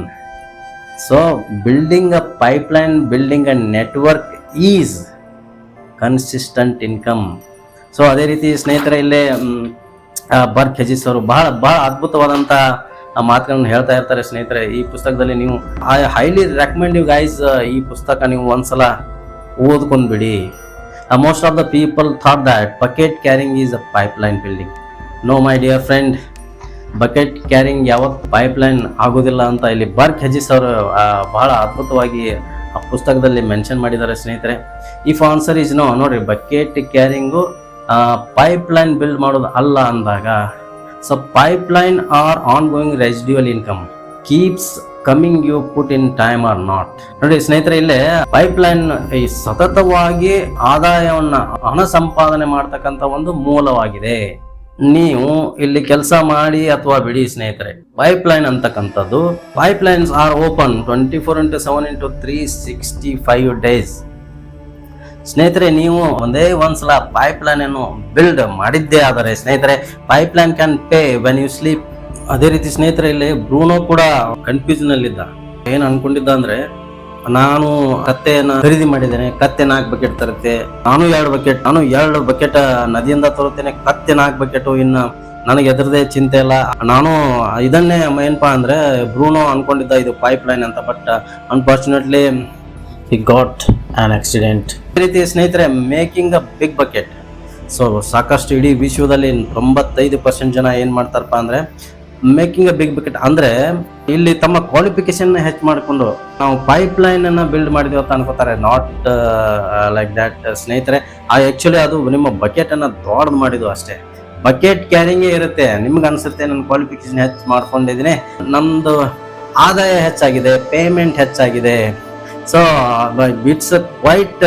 So building a pipeline, building a network is consistent income. So ಅದೇ ರೀತಿ ಸ್ನೇಹಿತರೆ ಇಲ್ಲೇ ಬರ್ಕ್ ಹೆಜಿಸ್ ಅವರು ಬಹಳ ಬಹಳ ಅದ್ಭುತವಾದಂಥ ಮಾತುಗಳನ್ನು ಹೇಳ್ತಾ ಇರ್ತಾರೆ ಸ್ನೇಹಿತರೆ. ಈ ಪುಸ್ತಕದಲ್ಲಿ ನೀವು I highly recommend you guys, ಈ ಪುಸ್ತಕ ನೀವು ಒಂದ್ಸಲ ಓದ್ಕೊಂಡ್ಬಿಡಿ. Most of the people thought that bucket carrying is a pipeline building. No my dear friend, bucket carrying ಯಾವತ್ತು ಪೈಪ್ಲೈನ್ ಆಗೋದಿಲ್ಲ ಅಂತ ಇಲ್ಲಿ ಬರ್ಕ್ ಹೆಜಿಸ್ ಅವರು ಬಹಳ ಅದ್ಭುತವಾಗಿ ಆ ಪುಸ್ತಕದಲ್ಲಿ ಮೆನ್ಷನ್ ಮಾಡಿದ್ದಾರೆ ಸ್ನೇಹಿತರೆ. ಇಫ್ ಆನ್ಸರ್ ಈಸ್ ನೋ, ನೋಡ್ರಿ ಬಕೆಟ್ ಕ್ಯಾರಿಂಗು ಪೈಪ್ಲೈನ್ ಬಿಲ್ಡ್ ಮಾಡೋದು ಅಲ್ಲ ಅಂದಾಗ, so pipeline are ongoing residual income keeps coming you put in time or not. ನೋಡಿ ಸ್ನೇಹಿತರೆ, ಇಲ್ಲೇ ಪೈಪ್ಲೈನ್ ಈ ಸತತವಾಗಿ ಆದಾಯವನ್ನ ಹಣ ಸಂಪಾದನೆ ಮಾಡ್ತಕ್ಕಂಥ ಒಂದು ಮೂಲವಾಗಿದೆ. ನೀವು ಇಲ್ಲಿ ಕೆಲಸ ಮಾಡಿ ಅಥವಾ ಬಿಡಿ ಸ್ನೇಹಿತರೆ, ಪೈಪ್ಲೈನ್ ಅಂತಕ್ಕಂಥದ್ದು, ಪೈಪ್ಲೈನ್ಸ್ ಆರ್ ಓಪನ್ 24/7 days. ಸ್ನೇಹಿತರೆ, ನೀವು ಒಂದೇ ಒಂದ್ಸಲ ಪೈಪ್ಲೈನ್ ಅನ್ನು ಬಿಲ್ಡ್ ಮಾಡಿದ್ದೇ ಆದರೆ ಸ್ನೇಹಿತರೆ, pipeline can pay when you sleep. ಅದೇ ರೀತಿ ಸ್ನೇಹಿತರೆ, ಇಲ್ಲಿ ಬ್ರೂನೋ ಕೂಡ ಕನ್ಫ್ಯೂಷನ್ ಅಲ್ಲಿದ್ದ. ಏನ್ ಅನ್ಕೊಂಡಿದ್ದ ಅಂದ್ರೆ, ನಾನು ಕತ್ತೆಯನ್ನು ಖರೀದಿ ಮಾಡಿದ್ದೇನೆ, ಕತ್ತೆ 4 ಬಕೆಟ್ ತರುತ್ತೆ, ನಾನು 2 ಬಕೆಟ್ ನದಿಯಿಂದ ತರುತ್ತೇನೆ, ಕತ್ತೆ 4 ಬಕೆಟ್, ಇನ್ನು ನನಗೆ ಎದ್ರದೇ ಚಿಂತೆ ಇಲ್ಲ, ನಾನು ಇದನ್ನೇ ಏನಪ್ಪಾ ಅಂದ್ರೆ ಬ್ರೂನೋ ಅನ್ಕೊಂಡಿದ್ದ ಇದು ಪೈಪ್ಲೈನ್ ಅಂತ. But unfortunately he got an accident. ಈ ರೀತಿ ಸ್ನೇಹಿತರೆ, making a big bucket. So ಸಾಕಷ್ಟು ಇಡೀ ವಿಶ್ವದಲ್ಲಿ 95% ಜನ ಏನ್ ಮಾಡ್ತಾರಪ್ಪ ಅಂದ್ರೆ ಮೇಕಿಂಗ್ ಅ ಬಿಗ್ ಬಕೆಟ್ ಅಂದ್ರೆ ಇಲ್ಲಿ ತಮ್ಮ ಕ್ವಾಲಿಫಿಕೇಶನ್ ಹೆಚ್ಚು ಮಾಡಿಕೊಂಡು ನಾವು ಪೈಪ್ಲೈನ್ ಅನ್ನ ಬಿಲ್ಡ್ ಮಾಡಿದೀವಿ ಅಂತ ಅನ್ಕೋತಾರೆ. ನಾಟ್ ಲೈಕ್ ದಟ್ ಸ್ನೇಹಿತರೆ. ಆಕ್ಚುಲಿ ಅದು ನಿಮ್ಮ ಬಕೆಟ್ ಅನ್ನ ದೊಡ್ಡದು ಮಾಡಿದ್ವು ಅಷ್ಟೇ. ಬಕೆಟ್ ಕ್ಯಾರಿಂಗ್ ಇರುತ್ತೆ. ನಿಮ್ಗೆ ಅನ್ಸುತ್ತೆ ನನ್ನ ಕ್ವಾಲಿಫಿಕೇಶನ್ ಹೆಚ್ಚು ಮಾಡ್ಕೊಂಡಿದ್ದೀನಿ, ನಮ್ದು ಆದಾಯ ಹೆಚ್ಚಾಗಿದೆ, ಪೇಮೆಂಟ್ ಹೆಚ್ಚಾಗಿದೆ, so it's quite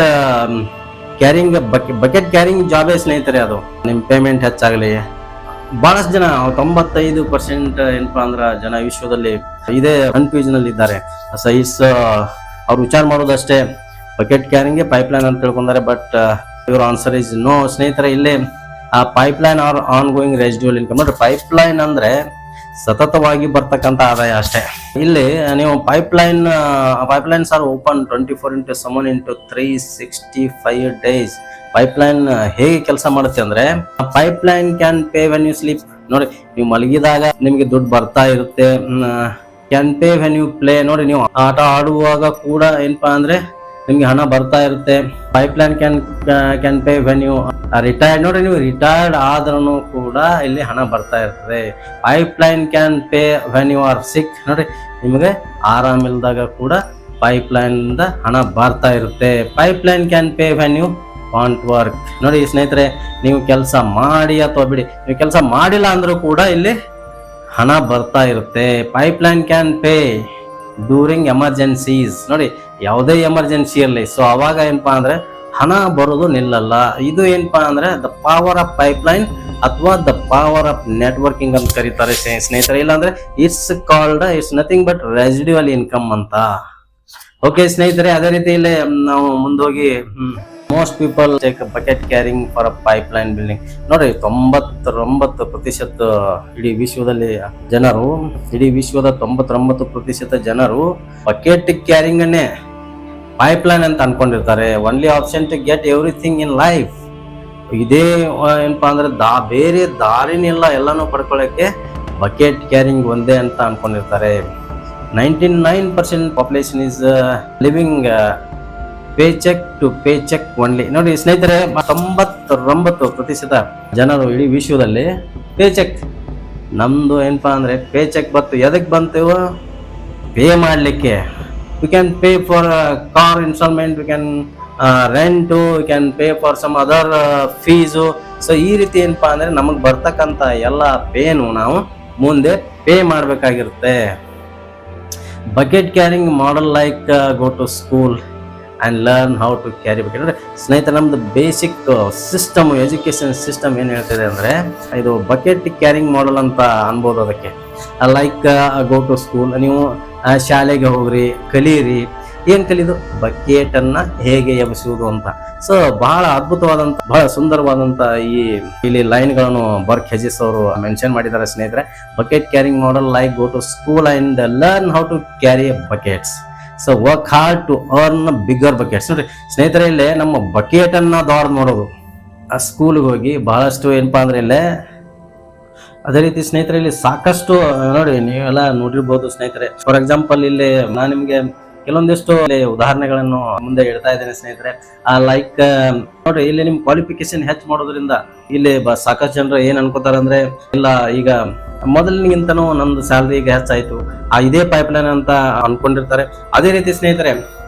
carrying bucket carrying ಜಾಬೇ ಸ್ನೇಹಿತರೆ. ಅದು ನಿಮ್ಮ ಪೇಮೆಂಟ್ ಹೆಚ್ಚಾಗಲಿ. ಬಹಳಷ್ಟು ಜನ 95% ಏನಪ್ಪಾ ಅಂದ್ರೆ ಜನ ವಿಶ್ವದಲ್ಲಿ ಇದೇ ಕನ್ಫ್ಯೂಷನ್ ಅಲ್ಲಿ ಇದ್ದಾರೆ. ಸೊ ಅವ್ರು ವಿಚಾರ ಮಾಡೋದಷ್ಟೇ ಬಕೆಟ್ ಕ್ಯಾರಿಂಗ್ ಪೈಪ್ಲೈನ್ ಅಂತ ತಿಳ್ಕೊಂತಾರೆ. But your answer is no ಸ್ನೇಹಿತರೆ. ಇಲ್ಲಿ ಆ pipeline are ongoing residual income. ನೋಡ್ರಿ, ಪೈಪ್ಲೈನ್ ಅಂದ್ರೆ ಸತತವಾಗಿ ಬರ್ತಕ್ಕಂಥ ಆದಾಯ ಅಷ್ಟೇ. ಇಲ್ಲಿ ನೀವು pipelines are open 24/7 days. Pipeline ಹೇಗೆ ಕೆಲಸ ಮಾಡುತ್ತೆ ಅಂದ್ರೆ, pipeline can pay when you sleep. ನೋಡಿ, ನೀವು ಮಲಗಿದಾಗ ನಿಮಗೆ ದುಡ್ಡು ಬರ್ತಾ ಇರುತ್ತೆ. Can pay when you play. ನೋಡಿ, ನೀವು ಆಟ ಆಡುವಾಗ ಕೂಡ ಏನಪ್ಪಾ ಅಂದ್ರೆ ನಿಮ್ಗೆ ಹಣ ಬರ್ತಾ ಇರುತ್ತೆ. Pipeline can pay when you retired. ನೋಡಿ, ನೀವು ರಿಟೈರ್ಡ್ ಆದ್ರೂ ಕೂಡ ಇಲ್ಲಿ ಹಣ ಬರ್ತಾ ಇರ್ತದೆ. Pipeline can pay when you are sick. ನೋಡಿ, ನಿಮಗೆ ಆರಾಮಿಲ್ದಾಗ ಕೂಡ ಪೈಪ್ಲೈನ್ ಇಂದ ಹಣ ಬರ್ತಾ ಇರುತ್ತೆ. Pipeline can pay when you want work. ನೋಡಿ ಸ್ನೇಹಿತರೆ, ನೀವು ಕೆಲಸ ಮಾಡಿ ಅಥವಾ ಬಿಡಿ, ನೀವು ಕೆಲಸ ಮಾಡಿಲ್ಲ ಅಂದ್ರೂ ಕೂಡ ಇಲ್ಲಿ ಹಣ ಬರ್ತಾ ಇರುತ್ತೆ. Pipeline can pay during emergencies. ನೋಡಿ, ಯಾವುದೇ ಎಮರ್ಜೆನ್ಸಿ ಇರಲಿ, ಸೊ ಅವಾಗ ಏನಪ್ಪಾ ಅಂದ್ರೆ ಹಣ ಬರೋದು ನಿಲ್ಲಲ್ಲ. ಇದು ಏನಪ್ಪಾ ಅಂದ್ರೆ ದ ಪವರ್ ಆಫ್ ಪೈಪ್ಲೈನ್ ಅಥವಾ ದ ಪವರ್ ಆಫ್ ನೆಟ್ವರ್ಕಿಂಗ್ ಅಂತ ಕರೀತಾರೆ ಸ್ನೇಹಿತರೆ. ಇಲ್ಲಾಂದ್ರೆ it's nothing but residual income ಅಂತ. ಓಕೆ ಸ್ನೇಹಿತರೆ, ಅದೇ ರೀತಿ ಇಲ್ಲಿ ನಾವು ಮುಂದೋಗಿ most people take bucket carrying for a pipeline building. ನೋಡ್ರಿ, 99% ಇಡೀ ವಿಶ್ವದಲ್ಲಿ ಜನರು, ಇಡೀ ವಿಶ್ವದ 99% ಜನರು ಬಕೆಟ್ ಕ್ಯಾರಿಂಗ್ ಅನ್ನೇ ಪೈಪ್ಲೈನ್ ಅಂತ ಅನ್ಕೊಂಡಿರ್ತಾರೆ. Only option to get everything in life. ಇದೇ ಏನಪ್ಪಾ ಅಂದ್ರೆ ಬೇರೆ ದಾರಿನಿಲ್ಲ ಎಲ್ಲಾನು ಪಡ್ಕೊಳ್ಳಕ್ಕೆ ಬಕೆಟ್ ಕ್ಯಾರಿಂಗ್ ಒಂದೇ ಅಂತ ಅನ್ಕೊಂಡಿರ್ತಾರೆ. 99% population is living paycheck to paycheck only. ನೋಡಿ ಸ್ನೇಹಿತರೆ, 99% ಜನರು ಇಡೀ ವಿಶ್ವದಲ್ಲಿ ಪೇ ಚೆಕ್. ನಮ್ದು ಏನಪ್ಪಾ ಅಂದ್ರೆ ಪೇ ಚೆಕ್ ಬಂತು. ಎದಕ್ಕೆ ಬಂತು? ಪೇ ಮಾಡ್ಲಿಕ್ಕೆ. We can pay for car instalment, we can rent, we can pay for some other fees. So ಈ ರೀತಿ ಏನಪ್ಪಾ ಅಂದ್ರೆ ನಮಗ್ ಬರ್ತಕ್ಕಂಥ ಎಲ್ಲ ಪೇನು ನಾವು ಮುಂದೆ ಪೇ ಮಾಡ್ಬೇಕಾಗಿರುತ್ತೆ. Bucket carrying model like go to school and learn how to carry bucket. ಸ್ನೇಹಿತರೆ, ನಮ್ದು ಬೇಸಿಕ್ ಸಿಸ್ಟಮ್, ಎಜುಕೇಶನ್ ಸಿಸ್ಟಮ್ ಏನು ಹೇಳ್ತಿದೆ ಅಂದ್ರೆ ಇದು ಬಕೆಟ್ ಕ್ಯಾರಿಂಗ್ ಮಾಡಲ್ ಅಂತ ಅನ್ಬೋದು. ಅದಕ್ಕೆ ಲೈಕ್ ಗೋ ಟು ಸ್ಕೂಲ್, ನೀವು ಶಾಲೆಗೆ ಹೋಗ್ರಿ, ಕಲೀರಿ. ಏನ್ ಕಲಿದು ಬಕೆಟ್ ಅನ್ನ ಹೇಗೆ ಎಬ್ಬಿಸುವುದು ಅಂತ. ಸೊ ಬಹಳ ಅದ್ಭುತವಾದಂತ ಬಹಳ ಸುಂದರವಾದಂತ ಇಲ್ಲಿ ಲೈನ್ ಗಳನ್ನು ಬರ್ಕ್ ಹೆಜಿಸ್ ಅವರು ಮೆನ್ಷನ್ ಮಾಡಿದ್ದಾರೆ ಸ್ನೇಹಿತರೆ. Bucket carrying model like go to school and learn how to carry buckets. So work hard to earn bigger buckets. ನೋಡ್ರಿ ಸ್ನೇಹಿತರೆ, ಇಲ್ಲೇ ನಮ್ಮ ಬಕೆಟ್ ಅನ್ನ ದೊಡ್ಡ ಮಾಡೋದು. ಆ ಸ್ಕೂಲ್ಗೆ ಹೋಗಿ ಬಹಳಷ್ಟು ಏನಪ್ಪಾ ಅಂದ್ರೆ ಇಲ್ಲೇ ಅದೇ ರೀತಿ ಸ್ನೇಹಿತರೆ ಇಲ್ಲಿ ಸಾಕಷ್ಟು ನೋಡಿ ನೀವೆಲ್ಲ ನೋಡಿರ್ಬೋದು ಸ್ನೇಹಿತರೆ. ಫಾರ್ ಎಕ್ಸಾಂಪಲ್ ಇಲ್ಲಿ ನಾನು ನಿಮ್ಗೆ ಕೆಲವೊಂದಿಷ್ಟು ಉದಾಹರಣೆಗಳನ್ನು ಮುಂದೆ ಇಡ್ತಾ ಇದ್ದೇನೆ ಸ್ನೇಹಿತರೆ. ಲೈಕ್ ನೋಡ್ರಿ, ಇಲ್ಲಿ ನಿಮ್ ಕ್ವಾಲಿಫಿಕೇಶನ್ ಹೆಚ್ಚು ಮಾಡೋದ್ರಿಂದ ಇಲ್ಲಿ ಸಾಕಷ್ಟು ಜನರು ಏನ್ ಅನ್ಕೋತಾರ ಅಂದ್ರೆ, ಇಲ್ಲ ಈಗ ಮೊದಲಿಗಿಂತನೂ ನಂದು ಸ್ಯಾಲ್ರಿ ಈಗ ಹೆಚ್ಚಾಯ್ತು, ಇದೇ ಪೈಪ್ಲೈನ್ ಅಂತ ಅನ್ಕೊಂಡಿರ್ತಾರೆ. ಅದೇ ರೀತಿ ಸ್ನೇಹಿತರೆ,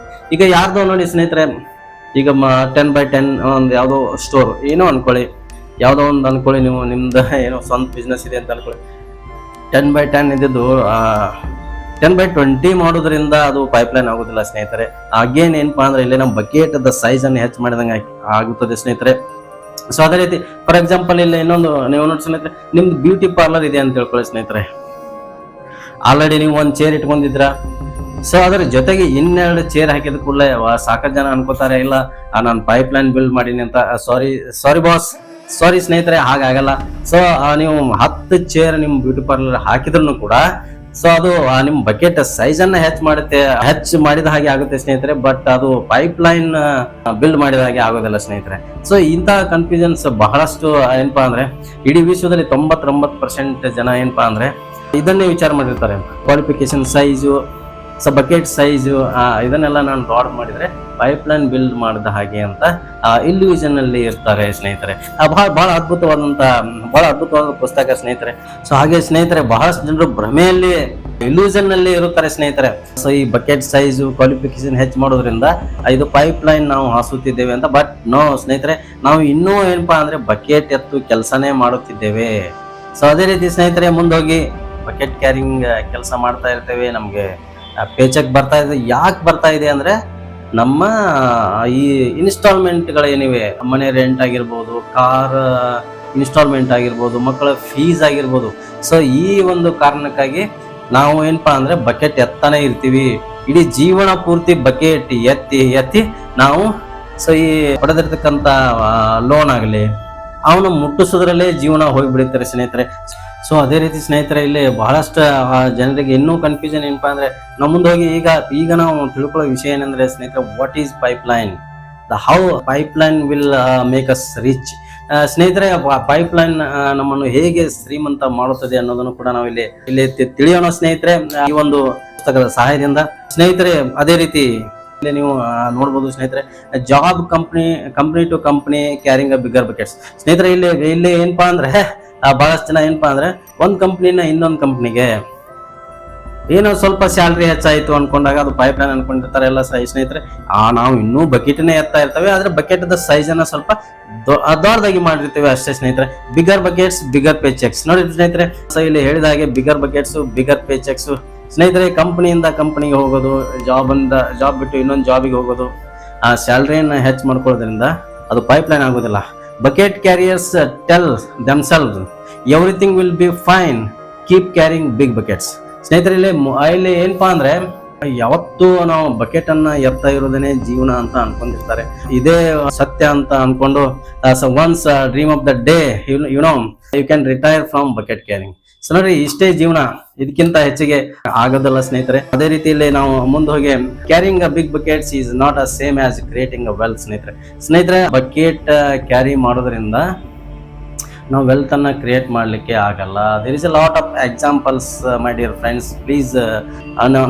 ಈಗ ಯಾರ್ದೋ ನೋಡಿ ಸ್ನೇಹಿತರೆ, ಈಗ 10x10 ಒಂದು ಯಾವುದೋ ಸ್ಟೋರ್ ಏನೋ ಅನ್ಕೊಳ್ಳಿ, ಯಾವುದೋ ಒಂದು ಅನ್ಕೊಳ್ಳಿ, ನೀವು ನಿಮ್ದು ಏನೋ ಸ್ವಂತ ಬಿಸ್ನೆಸ್ ಇದೆ ಅಂತ ಅನ್ಕೊಳ್ಳಿ. 10x10 ಇದ್ದಿದ್ದು 10x20 ಮಾಡೋದ್ರಿಂದ ಅದು ಪೈಪ್ಲೈನ್ ಆಗೋದಿಲ್ಲ ಸ್ನೇಹಿತರೆ. ಅಗೇನ್ ಏನಪ್ಪಾ ಅಂದ್ರೆ ಇಲ್ಲಿ ನಮ್ಮ ಬಕೆಟ್ ಸೈಜ್ ಅನ್ನು ಹೆಚ್ಚು ಮಾಡಿದಂಗೆ ಆಗುತ್ತದೆ ಸ್ನೇಹಿತರೆ. ಸೊ ಅದೇ ರೀತಿ ಫಾರ್ ಎಕ್ಸಾಂಪಲ್ ಇಲ್ಲಿ ಇನ್ನೊಂದು ನೀವು ನೋಡಿ ಸ್ನೇಹಿತರೆ, ನಿಮ್ದು ಬ್ಯೂಟಿ ಪಾರ್ಲರ್ ಇದೆ ಅಂತ ತಿಳ್ಕೊಳ್ಳಿ ಸ್ನೇಹಿತರೆ. ಆಲ್ರೆಡಿ ನೀವು ಒಂದು ಚೇರ್ ಇಟ್ಕೊಂಡಿದ್ರ, ಸೊ ಅದರ ಜೊತೆಗೆ ಇನ್ನೆರಡು ಚೇರ್ ಹಾಕಿದ ಕೂಡಲೇ ಸಾಕಷ್ಟು ಜನ ಅನ್ಕೋತಾರೆ, ಇಲ್ಲ ನಾನು ಪೈಪ್ಲೈನ್ ಬಿಲ್ಡ್ ಮಾಡೀನಿ ಅಂತ. ಸಾರಿ ಬಾಸ್, ಸಾರಿ ಸ್ನೇಹಿತರೆ, ಹಾಗಾಗಲ್ಲ. ಸೊ ನೀವು 10 ಚೇರ್ ನಿಮ್ ಬ್ಯೂಟಿ ಪಾರ್ಲರ್ ಹಾಕಿದ್ರು ಕೂಡ ಸೊ ಅದು ನಿಮ್ ಬಕೆಟ್ ಸೈಜ್ ಅನ್ನ ಹೆಚ್ಚು ಮಾಡಿದ ಹಾಗೆ ಆಗುತ್ತೆ ಸ್ನೇಹಿತರೆ. ಬಟ್ ಅದು ಪೈಪ್ಲೈನ್ ಬಿಲ್ಡ್ ಮಾಡಿದ ಹಾಗೆ ಆಗೋದಿಲ್ಲ ಸ್ನೇಹಿತರೆ. ಸೊ ಇಂತಹ ಕನ್ಫ್ಯೂಷನ್ಸ್ ಬಹಳಷ್ಟು ಏನಪ್ಪಾ ಅಂದ್ರೆ ಇಡೀ ವಿಶ್ವದಲ್ಲಿ 99% ಜನ ಏನಪ್ಪಾ ಅಂದ್ರೆ ಇದನ್ನೇ ವಿಚಾರ ಮಾಡಿರ್ತಾರೆ. Qualification size, so bucket size ಇದನ್ನೆಲ್ಲ ನಾನು ಡ್ರಾಡ್ ಮಾಡಿದ್ರೆ ಪೈಪ್ಲೈನ್ ಬಿಲ್ಡ್ ಮಾಡಿದ ಹಾಗೆ ಅಂತ ಇಲ್ಯೂಷನ್ ಅಲ್ಲಿ ಇರ್ತಾರೆ ಸ್ನೇಹಿತರೆ. ಬಹಳ ಅದ್ಭುತವಾದ ಪುಸ್ತಕ ಸ್ನೇಹಿತರೆ. ಸೊ ಹಾಗೆ ಸ್ನೇಹಿತರೆ, ಬಹಳಷ್ಟು ಜನರು ಭ್ರಮೆಯಲ್ಲಿ ಇಲ್ಯೂಷನ್ ನಲ್ಲಿ ಇರುತ್ತಾರೆ ಸ್ನೇಹಿತರೆ. ಸೊ ಈ ಬಕೆಟ್ ಸೈಜು ಕ್ವಾಲಿಫಿಕೇಶನ್ ಹೆಚ್ಚು ಮಾಡೋದ್ರಿಂದ ಇದು ಪೈಪ್ಲೈನ್ ನಾವು ಹಾಸುತ್ತಿದ್ದೇವೆ ಅಂತ. ಬಟ್ ನೋ ಸ್ನೇಹಿತರೆ, ನಾವು ಇನ್ನೂ ಏನಪ್ಪಾ ಅಂದ್ರೆ ಬಕೆಟ್ ಎತ್ತು ಕೆಲಸನೇ ಮಾಡುತ್ತಿದ್ದೇವೆ. ಸೊ ಅದೇ ರೀತಿ ಸ್ನೇಹಿತರೆ, ಮುಂದೋಗಿ ಬಕೆಟ್ ಕ್ಯಾರಿಂಗ್ ಕೆಲಸ ಮಾಡ್ತಾ ಇರ್ತೇವೆ, ನಮ್ಗೆ ಪೇಚೆಕ್ ಬರ್ತಾ ಇದೆ. ಯಾಕೆ ಬರ್ತಾ ಇದೆ ಅಂದ್ರೆ ನಮ್ಮ ಈ ಇನ್ಸ್ಟಾಲ್ಮೆಂಟ್ಗಳೇನಿವೆ, ಮನೆ ರೆಂಟ್ ಆಗಿರ್ಬೋದು, ಕಾರ್ ಇನ್ಸ್ಟಾಲ್ಮೆಂಟ್ ಆಗಿರ್ಬೋದು, ಮಕ್ಕಳ ಫೀಸ್ ಆಗಿರ್ಬೋದು. ಸೊ ಈ ಒಂದು ಕಾರಣಕ್ಕಾಗಿ ನಾವು ಏನಪ್ಪಾ ಅಂದ್ರೆ ಬಕೆಟ್ ಎತ್ತಾನೆ ಇರ್ತೀವಿ. ಇಡೀ ಜೀವನ ಪೂರ್ತಿ ಬಕೆಟ್ ಎತ್ತಿ ನಾವು ಸೊ ಈ ಪಡೆದಿರ್ತಕ್ಕಂಥ ಲೋನ್ ಆಗಲಿ ಅವನು ಮುಟ್ಟಿಸೋದ್ರಲ್ಲೇ ಜೀವನ ಹೋಗಿಬಿಡುತ್ತಾರೆ ಸ್ನೇಹಿತರೆ. ಸೊ ಅದೇ ರೀತಿ ಸ್ನೇಹಿತರೆ, ಇಲ್ಲಿ ಬಹಳಷ್ಟು ಜನರಿಗೆ ಇನ್ನೂ ಕನ್ಫ್ಯೂಷನ್ ಏನಪ್ಪಾ ಅಂದ್ರೆ, ನಾವು ಮುಂದೆ ಹೋಗಿ ಈಗ ನಾವು ತಿಳ್ಕೊಳ್ಳೋ ವಿಷಯ ಏನಂದ್ರೆ ಸ್ನೇಹಿತರೆ, what is pipeline, how pipeline will make us rich. ಸ್ನೇಹಿತರೆ, ಪೈಪ್ಲೈನ್ ನಮ್ಮನ್ನು ಹೇಗೆ ಶ್ರೀಮಂತ ಮಾಡುತ್ತದೆ ಅನ್ನೋದನ್ನು ಕೂಡ ನಾವು ಇಲ್ಲಿ ತಿಳಿಯೋಣ ಸ್ನೇಹಿತರೆ, ಈ ಒಂದು ಪುಸ್ತಕದ ಸಹಾಯದಿಂದ ಸ್ನೇಹಿತರೆ. ಅದೇ ರೀತಿ ಇಲ್ಲಿ ನೀವು ನೋಡ್ಬೋದು ಸ್ನೇಹಿತರೆ, job company to company carrying a bigger buckets. ಸ್ನೇಹಿತರೆ, ಇಲ್ಲಿ ಏನಪ್ಪಾ ಅಂದ್ರೆ ಬಹಳಷ್ಟು ಜನ ಏನಪ್ಪಾ ಅಂದ್ರೆ ಒಂದ್ ಕಂಪ್ನಿನ ಇನ್ನೊಂದು ಕಂಪ್ನಿಗೆ ಏನೋ ಸ್ವಲ್ಪ ಸ್ಯಾಲ್ರಿ ಹೆಚ್ಚಾಯ್ತು ಅನ್ಕೊಂಡಾಗ ಅದು ಪೈಪ್ಲೈನ್ ಅನ್ಕೊಂಡಿರ್ತಾರೆ ಎಲ್ಲ ಸ್ನೇಹಿತರೆ. ನಾವು ಇನ್ನೂ ಬಕೆಟ್ನೇ ಎತ್ತಾ ಇರ್ತೇವೆ, ಆದ್ರೆ ಬಕೆಟ್ ಸೈಜ್ ಅನ್ನ ಸ್ವಲ್ಪ ದೊಡ್ಡದಾಗಿ ಮಾಡಿರ್ತೇವೆ ಅಷ್ಟೇ ಸ್ನೇಹಿತರೆ. Bigger buckets bigger pay cheques. ನೋಡಿ ಸ್ನೇಹಿತರೆ, ಸೊ ಇಲ್ಲಿ ಹೇಳಿದ ಹಾಗೆ bigger buckets bigger pay cheques ಸ್ನೇಹಿತರೆ. ಕಂಪನಿಯಿಂದ ಕಂಪನಿಗೆ ಹೋಗೋದು, ಜಾಬ್ ಬಿಟ್ಟು ಇನ್ನೊಂದು ಜಾಬಿಗೆ ಹೋಗೋದು, ಆ ಸ್ಯಾಲ್ರಿಯನ್ನು ಹೆಚ್ಚು ಮಾಡ್ಕೊಳ್ಳೋದ್ರಿಂದ ಅದು ಪೈಪ್ಲೈನ್ ಆಗೋದಿಲ್ಲ. Bucket carriers tell themselves everything will be fine, keep carrying big buckets. ಸ್ನೇಹಿತರೆ, ಇಲ್ಲಿ ಏನಪ್ಪಾ ಅಂದ್ರೆ ಯಾವತ್ತೂ ನಾವು ಬಕೆಟ್ ಅನ್ನ ಎತ್ತಾ ಇರೋದೇನೆ ಜೀವನ ಅಂತ ಅನ್ಕೊಂಡಿರ್ತಾರೆ. ಇದೇ ಸತ್ಯ ಅಂತ ಅನ್ಕೊಂಡು once dream of the day you can retire from bucket carrying. So ನೋಡ್ರಿ, ಇಷ್ಟೇ ಜೀವನ, ಇದಕ್ಕಿಂತ ಹೆಚ್ಚಿಗೆ ಆಗೋದಲ್ಲ ಸ್ನೇಹಿತರೆ. ಅದೇ ರೀತಿಯಲ್ಲಿ ನಾವು ಮುಂದೆ ಹೋಗಿ carrying a big buckets is not a same as creating a wealth. ಸ್ನೇಹಿತರೆ, ಬಕೆಟ್ ಕ್ಯಾರಿ ಮಾಡೋದ್ರಿಂದ ನಾವು ವೆಲ್ತ್ ಅನ್ನ ಕ್ರಿಯೇಟ್ ಮಾಡ್ಲಿಕ್ಕೆ ಆಗಲ್ಲ. There is a lot of examples my dear friends, please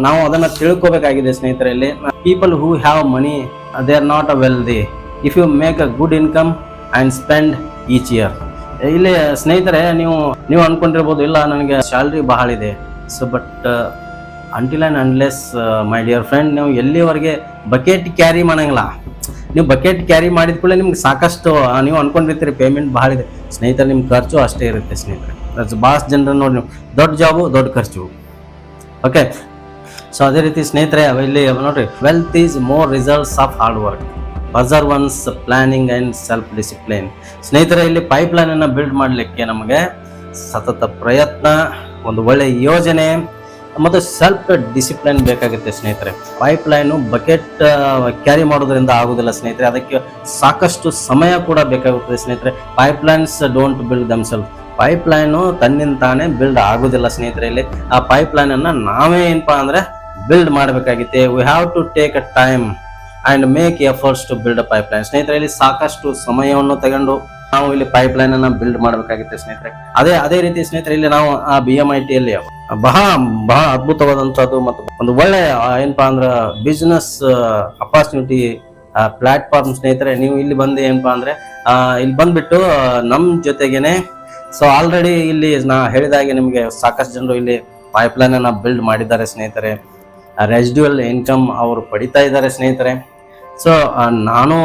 ನಾವು ಅದನ್ನ ತಿಳ್ಕೋಬೇಕಾಗಿದೆ ಸ್ನೇಹಿತರೆ. ಇಲ್ಲಿ people who have money they are not a wealthy if you make a good income and spend each year. ಇಲ್ಲಿ ಸ್ನೇಹಿತರೆ, ನೀವು ಅನ್ಕೊಂಡಿರ್ಬೋದು, ಇಲ್ಲ ನನಗೆ ಸ್ಯಾಲ್ರಿ ಬಹಳ ಇದೆ. So but until and unless my dear friend, ನೀವು ಎಲ್ಲಿವರೆಗೆ ಬಕೆಟ್ ಕ್ಯಾರಿ ಮಾಡಂಗಿಲ್ಲ, ನೀವು ಬಕೆಟ್ ಕ್ಯಾರಿ ಮಾಡಿದ ಕೂಡಲೇ ನಿಮ್ಗೆ ಸಾಕಷ್ಟು ನೀವು ಅನ್ಕೊಂಡಿರ್ತೀರಿ ಪೇಮೆಂಟ್ ಬಹಳ ಇದೆ. ಸ್ನೇಹಿತರೆ, ನಿಮ್ಮ ಖರ್ಚು ಅಷ್ಟೇ ಇರುತ್ತೆ ಸ್ನೇಹಿತರೆ. ಭಾಳಷ್ಟು ಜನರನ್ನು ನೋಡಿ, ನೀವು ದೊಡ್ಡ ಜಾಬು ದೊಡ್ಡ ಖರ್ಚು. ಓಕೆ, ಸೊ ಅದೇ ರೀತಿ ಸ್ನೇಹಿತರೆ, ಇಲ್ಲಿ ನೋಡ್ರಿ, wealth is more results of hard work, perseverance, planning and self discipline. ಸ್ನೇಹಿತರೆ, ಇಲ್ಲಿ ಪೈಪ್ಲೈನ್ ಅನ್ನ ಬಿಲ್ಡ್ ಮಾಡಲಿಕ್ಕೆ ನಮಗೆ ಸತತ ಪ್ರಯತ್ನ, ಒಂದು ಒಳ್ಳೆ ಯೋಜನೆ, ಮತ್ತು ಸೆಲ್ಫ್ ಡಿಸಿಪ್ಲಿನ್ ಬೇಕಾಗುತ್ತೆ ಸ್ನೇಹಿತರೆ. ಪೈಪ್ ಲೈನು ಬಕೆಟ್ ಕ್ಯಾರಿ ಮಾಡೋದ್ರಿಂದ ಆಗುದಿಲ್ಲ ಸ್ನೇಹಿತರೆ, ಅದಕ್ಕೆ ಸಾಕಷ್ಟು ಸಮಯ ಕೂಡ ಬೇಕಾಗುತ್ತದೆ ಸ್ನೇಹಿತರೆ. Pipelines don't build themselves. Pipeline ತನ್ನಿಂದ ತಾನೇ ಬಿಲ್ಡ್ ಆಗುದಿಲ್ಲ ಸ್ನೇಹಿತರೆ. ಇಲ್ಲಿ ಆ ಪೈಪ್ ಲೈನ್ ಅನ್ನ ನಾವೇ ಏನಪ್ಪಾ ಅಂದ್ರೆ ಬಿಲ್ಡ್ ಮಾಡಬೇಕಾಗುತ್ತೆ. We have to take a time and make efforts to build a pipe line. ಸ್ನೇಹಿತರೆ, ಇಲ್ಲಿ ಸಾಕಷ್ಟು ಸಮಯವನ್ನು ತಗೊಂಡು ನಾವು ಇಲ್ಲಿ ಪೈಪ್ ಲೈನ್ ಅನ್ನ ಬಿಲ್ಡ್ ಮಾಡಬೇಕಾಗುತ್ತೆ ಸ್ನೇಹಿತರೆ. ಅದೇ ರೀತಿ ಸ್ನೇಹಿತರೆ, ಇಲ್ಲಿ ನಾವು ಆ BMIT ಯಲ್ಲಿ ಬಹಳ ಅದ್ಭುತವಾದಂತದ್ದು ಮತ್ತು ಒಂದು ಒಳ್ಳೆ ಏನಪ್ಪಾ ಅಂದ್ರ ಬಿಸ್ನೆಸ್ ಅಪಾರ್ಚುನಿಟಿ ಪ್ಲಾಟ್ಫಾರ್ಮ್ ಸ್ನೇಹಿತರೆ. ನೀವು ಇಲ್ಲಿ ಬಂದು ಏನಪ್ಪಾ ಅಂದ್ರೆ ಇಲ್ಲಿ ಬಂದ್ಬಿಟ್ಟು ನಮ್ ಜೊತೆಗೇನೆ ಸೊ ಆಲ್ರೆಡಿ ಇಲ್ಲಿ ನಾ ಹೇಳಿದಾಗೆ ನಿಮ್ಗೆ ಸಾಕಷ್ಟು ಜನರು ಇಲ್ಲಿ ಪೈಪ್ ಲೈನ್ ಅನ್ನ ಬಿಲ್ಡ್ ಮಾಡಿದ್ದಾರೆ ಸ್ನೇಹಿತರೆ. ರೆಸಿಡ್ಯೂಯಲ್ ಇನ್ಕಮ್ ಅವರು ಪಡಿತಾ ಇದ್ದಾರೆ ಸ್ನೇಹಿತರೆ. ಸೊ ನಾನು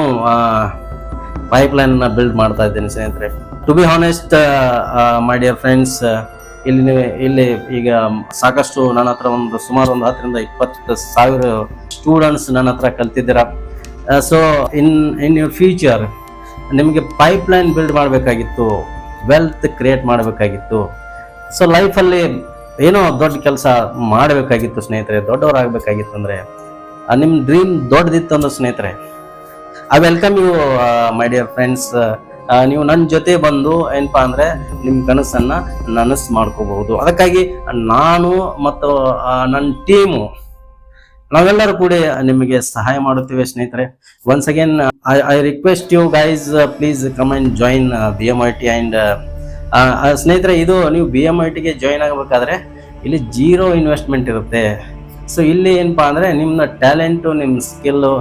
ಪೈಪ್ ಲೈನ್ ಅನ್ನ ಬಿಲ್ಡ್ ಮಾಡ್ತಾ ಇದ್ದೇನೆ ಸ್ನೇಹಿತರೆ. To be honest my dear friends, ಇಲ್ಲಿ ಈಗ ಸಾಕಷ್ಟು ನನ್ನ ಹತ್ರ ಸುಮಾರು 10 ರಿಂದ 20 ಸಾವಿರ ಸ್ಟೂಡೆಂಟ್ಸ್ ನನ್ನ ಹತ್ರ ಕಲ್ತಿದ್ದೀರಾ. ಸೊ ಇನ್ ಯುವರ್ ಫ್ಯೂಚರ್ ನಿಮಗೆ ಪೈಪ್ ಲೈನ್ ಬಿಲ್ಡ್ ಮಾಡಬೇಕಾಗಿತ್ತು, ವೆಲ್ತ್ ಕ್ರಿಯೇಟ್ ಮಾಡಬೇಕಾಗಿತ್ತು. ಸೊ ಲೈಫಲ್ಲಿ ಏನೋ ದೊಡ್ಡ ಕೆಲಸ ಮಾಡಬೇಕಾಗಿತ್ತು ಸ್ನೇಹಿತರೆ, ದೊಡ್ಡವರಾಗಬೇಕಾಗಿತ್ತು ಅಂದ್ರೆ ನಿಮ್ಮ ಡ್ರೀಮ್ ದೊಡ್ಡದಿತ್ತು ಅಂದ್ರೆ ಸ್ನೇಹಿತರೆ, I welcome you my dear friends. ನೀವು ನನ್ನ ಜೊತೆ ಬಂದು ಏನಪ್ಪಾ ಅಂದ್ರೆ ನಿಮ್ಮ ಕನಸನ್ನ ನನಸು ಮಾಡ್ಕೋಬಹುದು. ಅದಕ್ಕಾಗಿ ನಾನು ಮತ್ತು ನನ್ನ ಟೀಮು ನಾವೆಲ್ಲರೂ ಕೂಡ ನಿಮಗೆ ಸಹಾಯ ಮಾಡುತ್ತೇವೆ ಸ್ನೇಹಿತರೆ. Once again I request you guys, please come and join BMIT. And ಸ್ನೇಹಿತರೆ, ಇದು ನೀವು BMITಗೆ ಜಾಯಿನ್ ಆಗಬೇಕಾದ್ರೆ ಇಲ್ಲಿ 0 ಇನ್ವೆಸ್ಟ್ಮೆಂಟ್ ಇರುತ್ತೆ. ಸೊ ಇಲ್ಲಿ ಏನಪ್ಪಾ ಅಂದ್ರೆ ನಿಮ್ಮ ಟ್ಯಾಲೆಂಟು, ನಿಮ್ಮ ಸ್ಕಿಲ್ಲು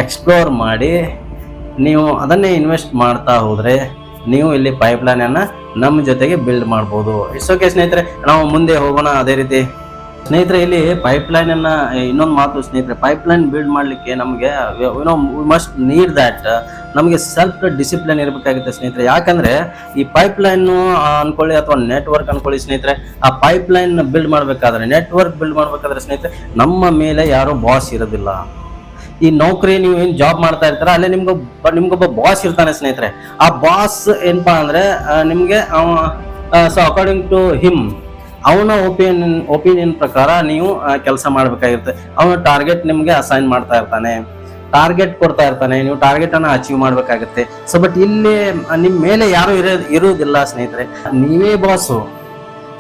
ಎಕ್ಸ್ಪ್ಲೋರ್ ಮಾಡಿ ನೀವು ಅದನ್ನೇ ಇನ್ವೆಸ್ಟ್ ಮಾಡ್ತಾ ಹೋದ್ರೆ ನೀವು ಇಲ್ಲಿ ಪೈಪ್ ಲೈನ್ ಅನ್ನ ನಮ್ಮ ಜೊತೆಗೆ ಬಿಲ್ಡ್ ಮಾಡ್ಬೋದು. ಇಟ್ಸ್ ಓಕೆ ಸ್ನೇಹಿತರೆ, ನಾವು ಮುಂದೆ ಹೋಗೋಣ. ಅದೇ ರೀತಿ ಸ್ನೇಹಿತರೆ, ಇಲ್ಲಿ ಪೈಪ್ ಲೈನ್ ಅನ್ನ ಇನ್ನೊಂದು ಮಾತು ಸ್ನೇಹಿತರೆ, ಪೈಪ್ ಲೈನ್ ಬಿಲ್ಡ್ ಮಾಡ್ಲಿಕ್ಕೆ ನಮಗೆ ವಿ ಮಸ್ಟ್ ನೀಡ್ ದ್ಯಾಟ್, ನಮಗೆ ಸೆಲ್ಫ್ ಡಿಸಿಪ್ಲಿನ್ ಇರಬೇಕಾಗುತ್ತೆ ಸ್ನೇಹಿತರೆ. ಯಾಕಂದ್ರೆ ಈ ಪೈಪ್ ಲೈನ್ ಅನ್ಕೊಳ್ಳಿ ಅಥವಾ ನೆಟ್ವರ್ಕ್ ಅನ್ಕೊಳ್ಳಿ ಸ್ನೇಹಿತರೆ, ಆ ಪೈಪ್ ಲೈನ್ ಬಿಲ್ಡ್ ಮಾಡ್ಬೇಕಾದ್ರೆ, ನೆಟ್ವರ್ಕ್ ಬಿಲ್ಡ್ ಮಾಡ್ಬೇಕಾದ್ರೆ ಸ್ನೇಹಿತರೆ, ನಮ್ಮ ಮೇಲೆ ಯಾರೋ ಬಾಸ್ ಇರೋದಿಲ್ಲ. ಈ ನೌಕರಿ ನೀವು ಏನ್ ಜಾಬ್ ಮಾಡ್ತಾ ಇರ್ತಾರ ಅಲ್ಲೇ ನಿಮ್ಗೊಬ್ಬ ಬಾಸ್ ಇರ್ತಾನೆ ಸ್ನೇಹಿತರೆ. ಆ ಬಾಸ್ ಏನಪ್ಪಾ ಅಂದ್ರೆ ನಿಮ್ಗೆ ಸೊ ಅಕಾರ್ಡಿಂಗ್ ಟು ಹಿಮ್, ಅವನ ಒಪಿನಿಯನ್ ಪ್ರಕಾರ ನೀವು ಕೆಲಸ ಮಾಡ್ಬೇಕಾಗಿರುತ್ತೆ. ಅವನ ಟಾರ್ಗೆಟ್ ನಿಮ್ಗೆ ಅಸೈನ್ ಮಾಡ್ತಾ ಇರ್ತಾನೆ, ಟಾರ್ಗೆಟ್ ಕೊಡ್ತಾ ಇರ್ತಾನೆ, ನೀವು ಟಾರ್ಗೆಟ್ ಅನ್ನ ಅಚೀವ್ ಮಾಡ್ಬೇಕಾಗುತ್ತೆ. ಸೊ ಬಟ್ ಇಲ್ಲಿ ನಿಮ್ ಮೇಲೆ ಯಾರು ಇರುವುದಿಲ್ಲ ಸ್ನೇಹಿತರೆ, ನೀವೇ ಬಾಸು.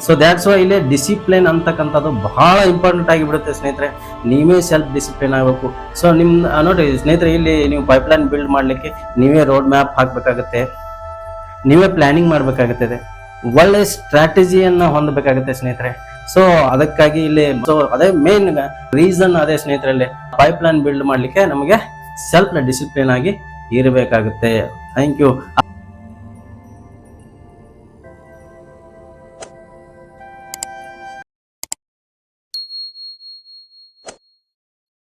ಸೊ ದ್ಯಾಟ್ಸ್ ವೈ ಇಲ್ಲಿ ಡಿಸಿಪ್ಲಿನ್ ಅಂತಕ್ಕಂಥದ್ದು ಬಹಳ ಇಂಪಾರ್ಟೆಂಟ್ ಆಗಿಬಿಡುತ್ತೆ ಸ್ನೇಹಿತರೆ. ನೀವೇ ಸೆಲ್ಫ್ ಡಿಸಿಪ್ಲಿನ್ ಆಗಬೇಕು. ಸೊ ನೋಡಿ ಸ್ನೇಹಿತರೆ, ಇಲ್ಲಿ ನೀವು ಪೈಪ್ ಲೈನ್ ಬಿಲ್ಡ್ ಮಾಡ್ಲಿಕ್ಕೆ ನೀವೇ ರೋಡ್ ಮ್ಯಾಪ್ ಹಾಕ್ಬೇಕಾಗುತ್ತೆ, ನೀವೇ ಪ್ಲಾನಿಂಗ್ ಮಾಡ್ಬೇಕಾಗುತ್ತದೆ, ಒಳ್ಳೆ ಸ್ಟ್ರಾಟಜಿಯನ್ನ ಹೊಂದಬೇಕಾಗುತ್ತೆ ಸ್ನೇಹಿತರೆ. ಸೊ ಅದಕ್ಕಾಗಿ ಇಲ್ಲಿ ಸೊ ಅದೇ ಮೇನ್ ರೀಸನ್ ಅದೇ ಸ್ನೇಹಿತರಲ್ಲಿ, ಪೈಪ್ ಲೈನ್ ಬಿಲ್ಡ್ ಮಾಡ್ಲಿಕ್ಕೆ ನಮಗೆ ಸೆಲ್ಫ್ ಡಿಸಿಪ್ಲಿನ್ ಆಗಿ ಇರಬೇಕಾಗುತ್ತೆ. Thank you.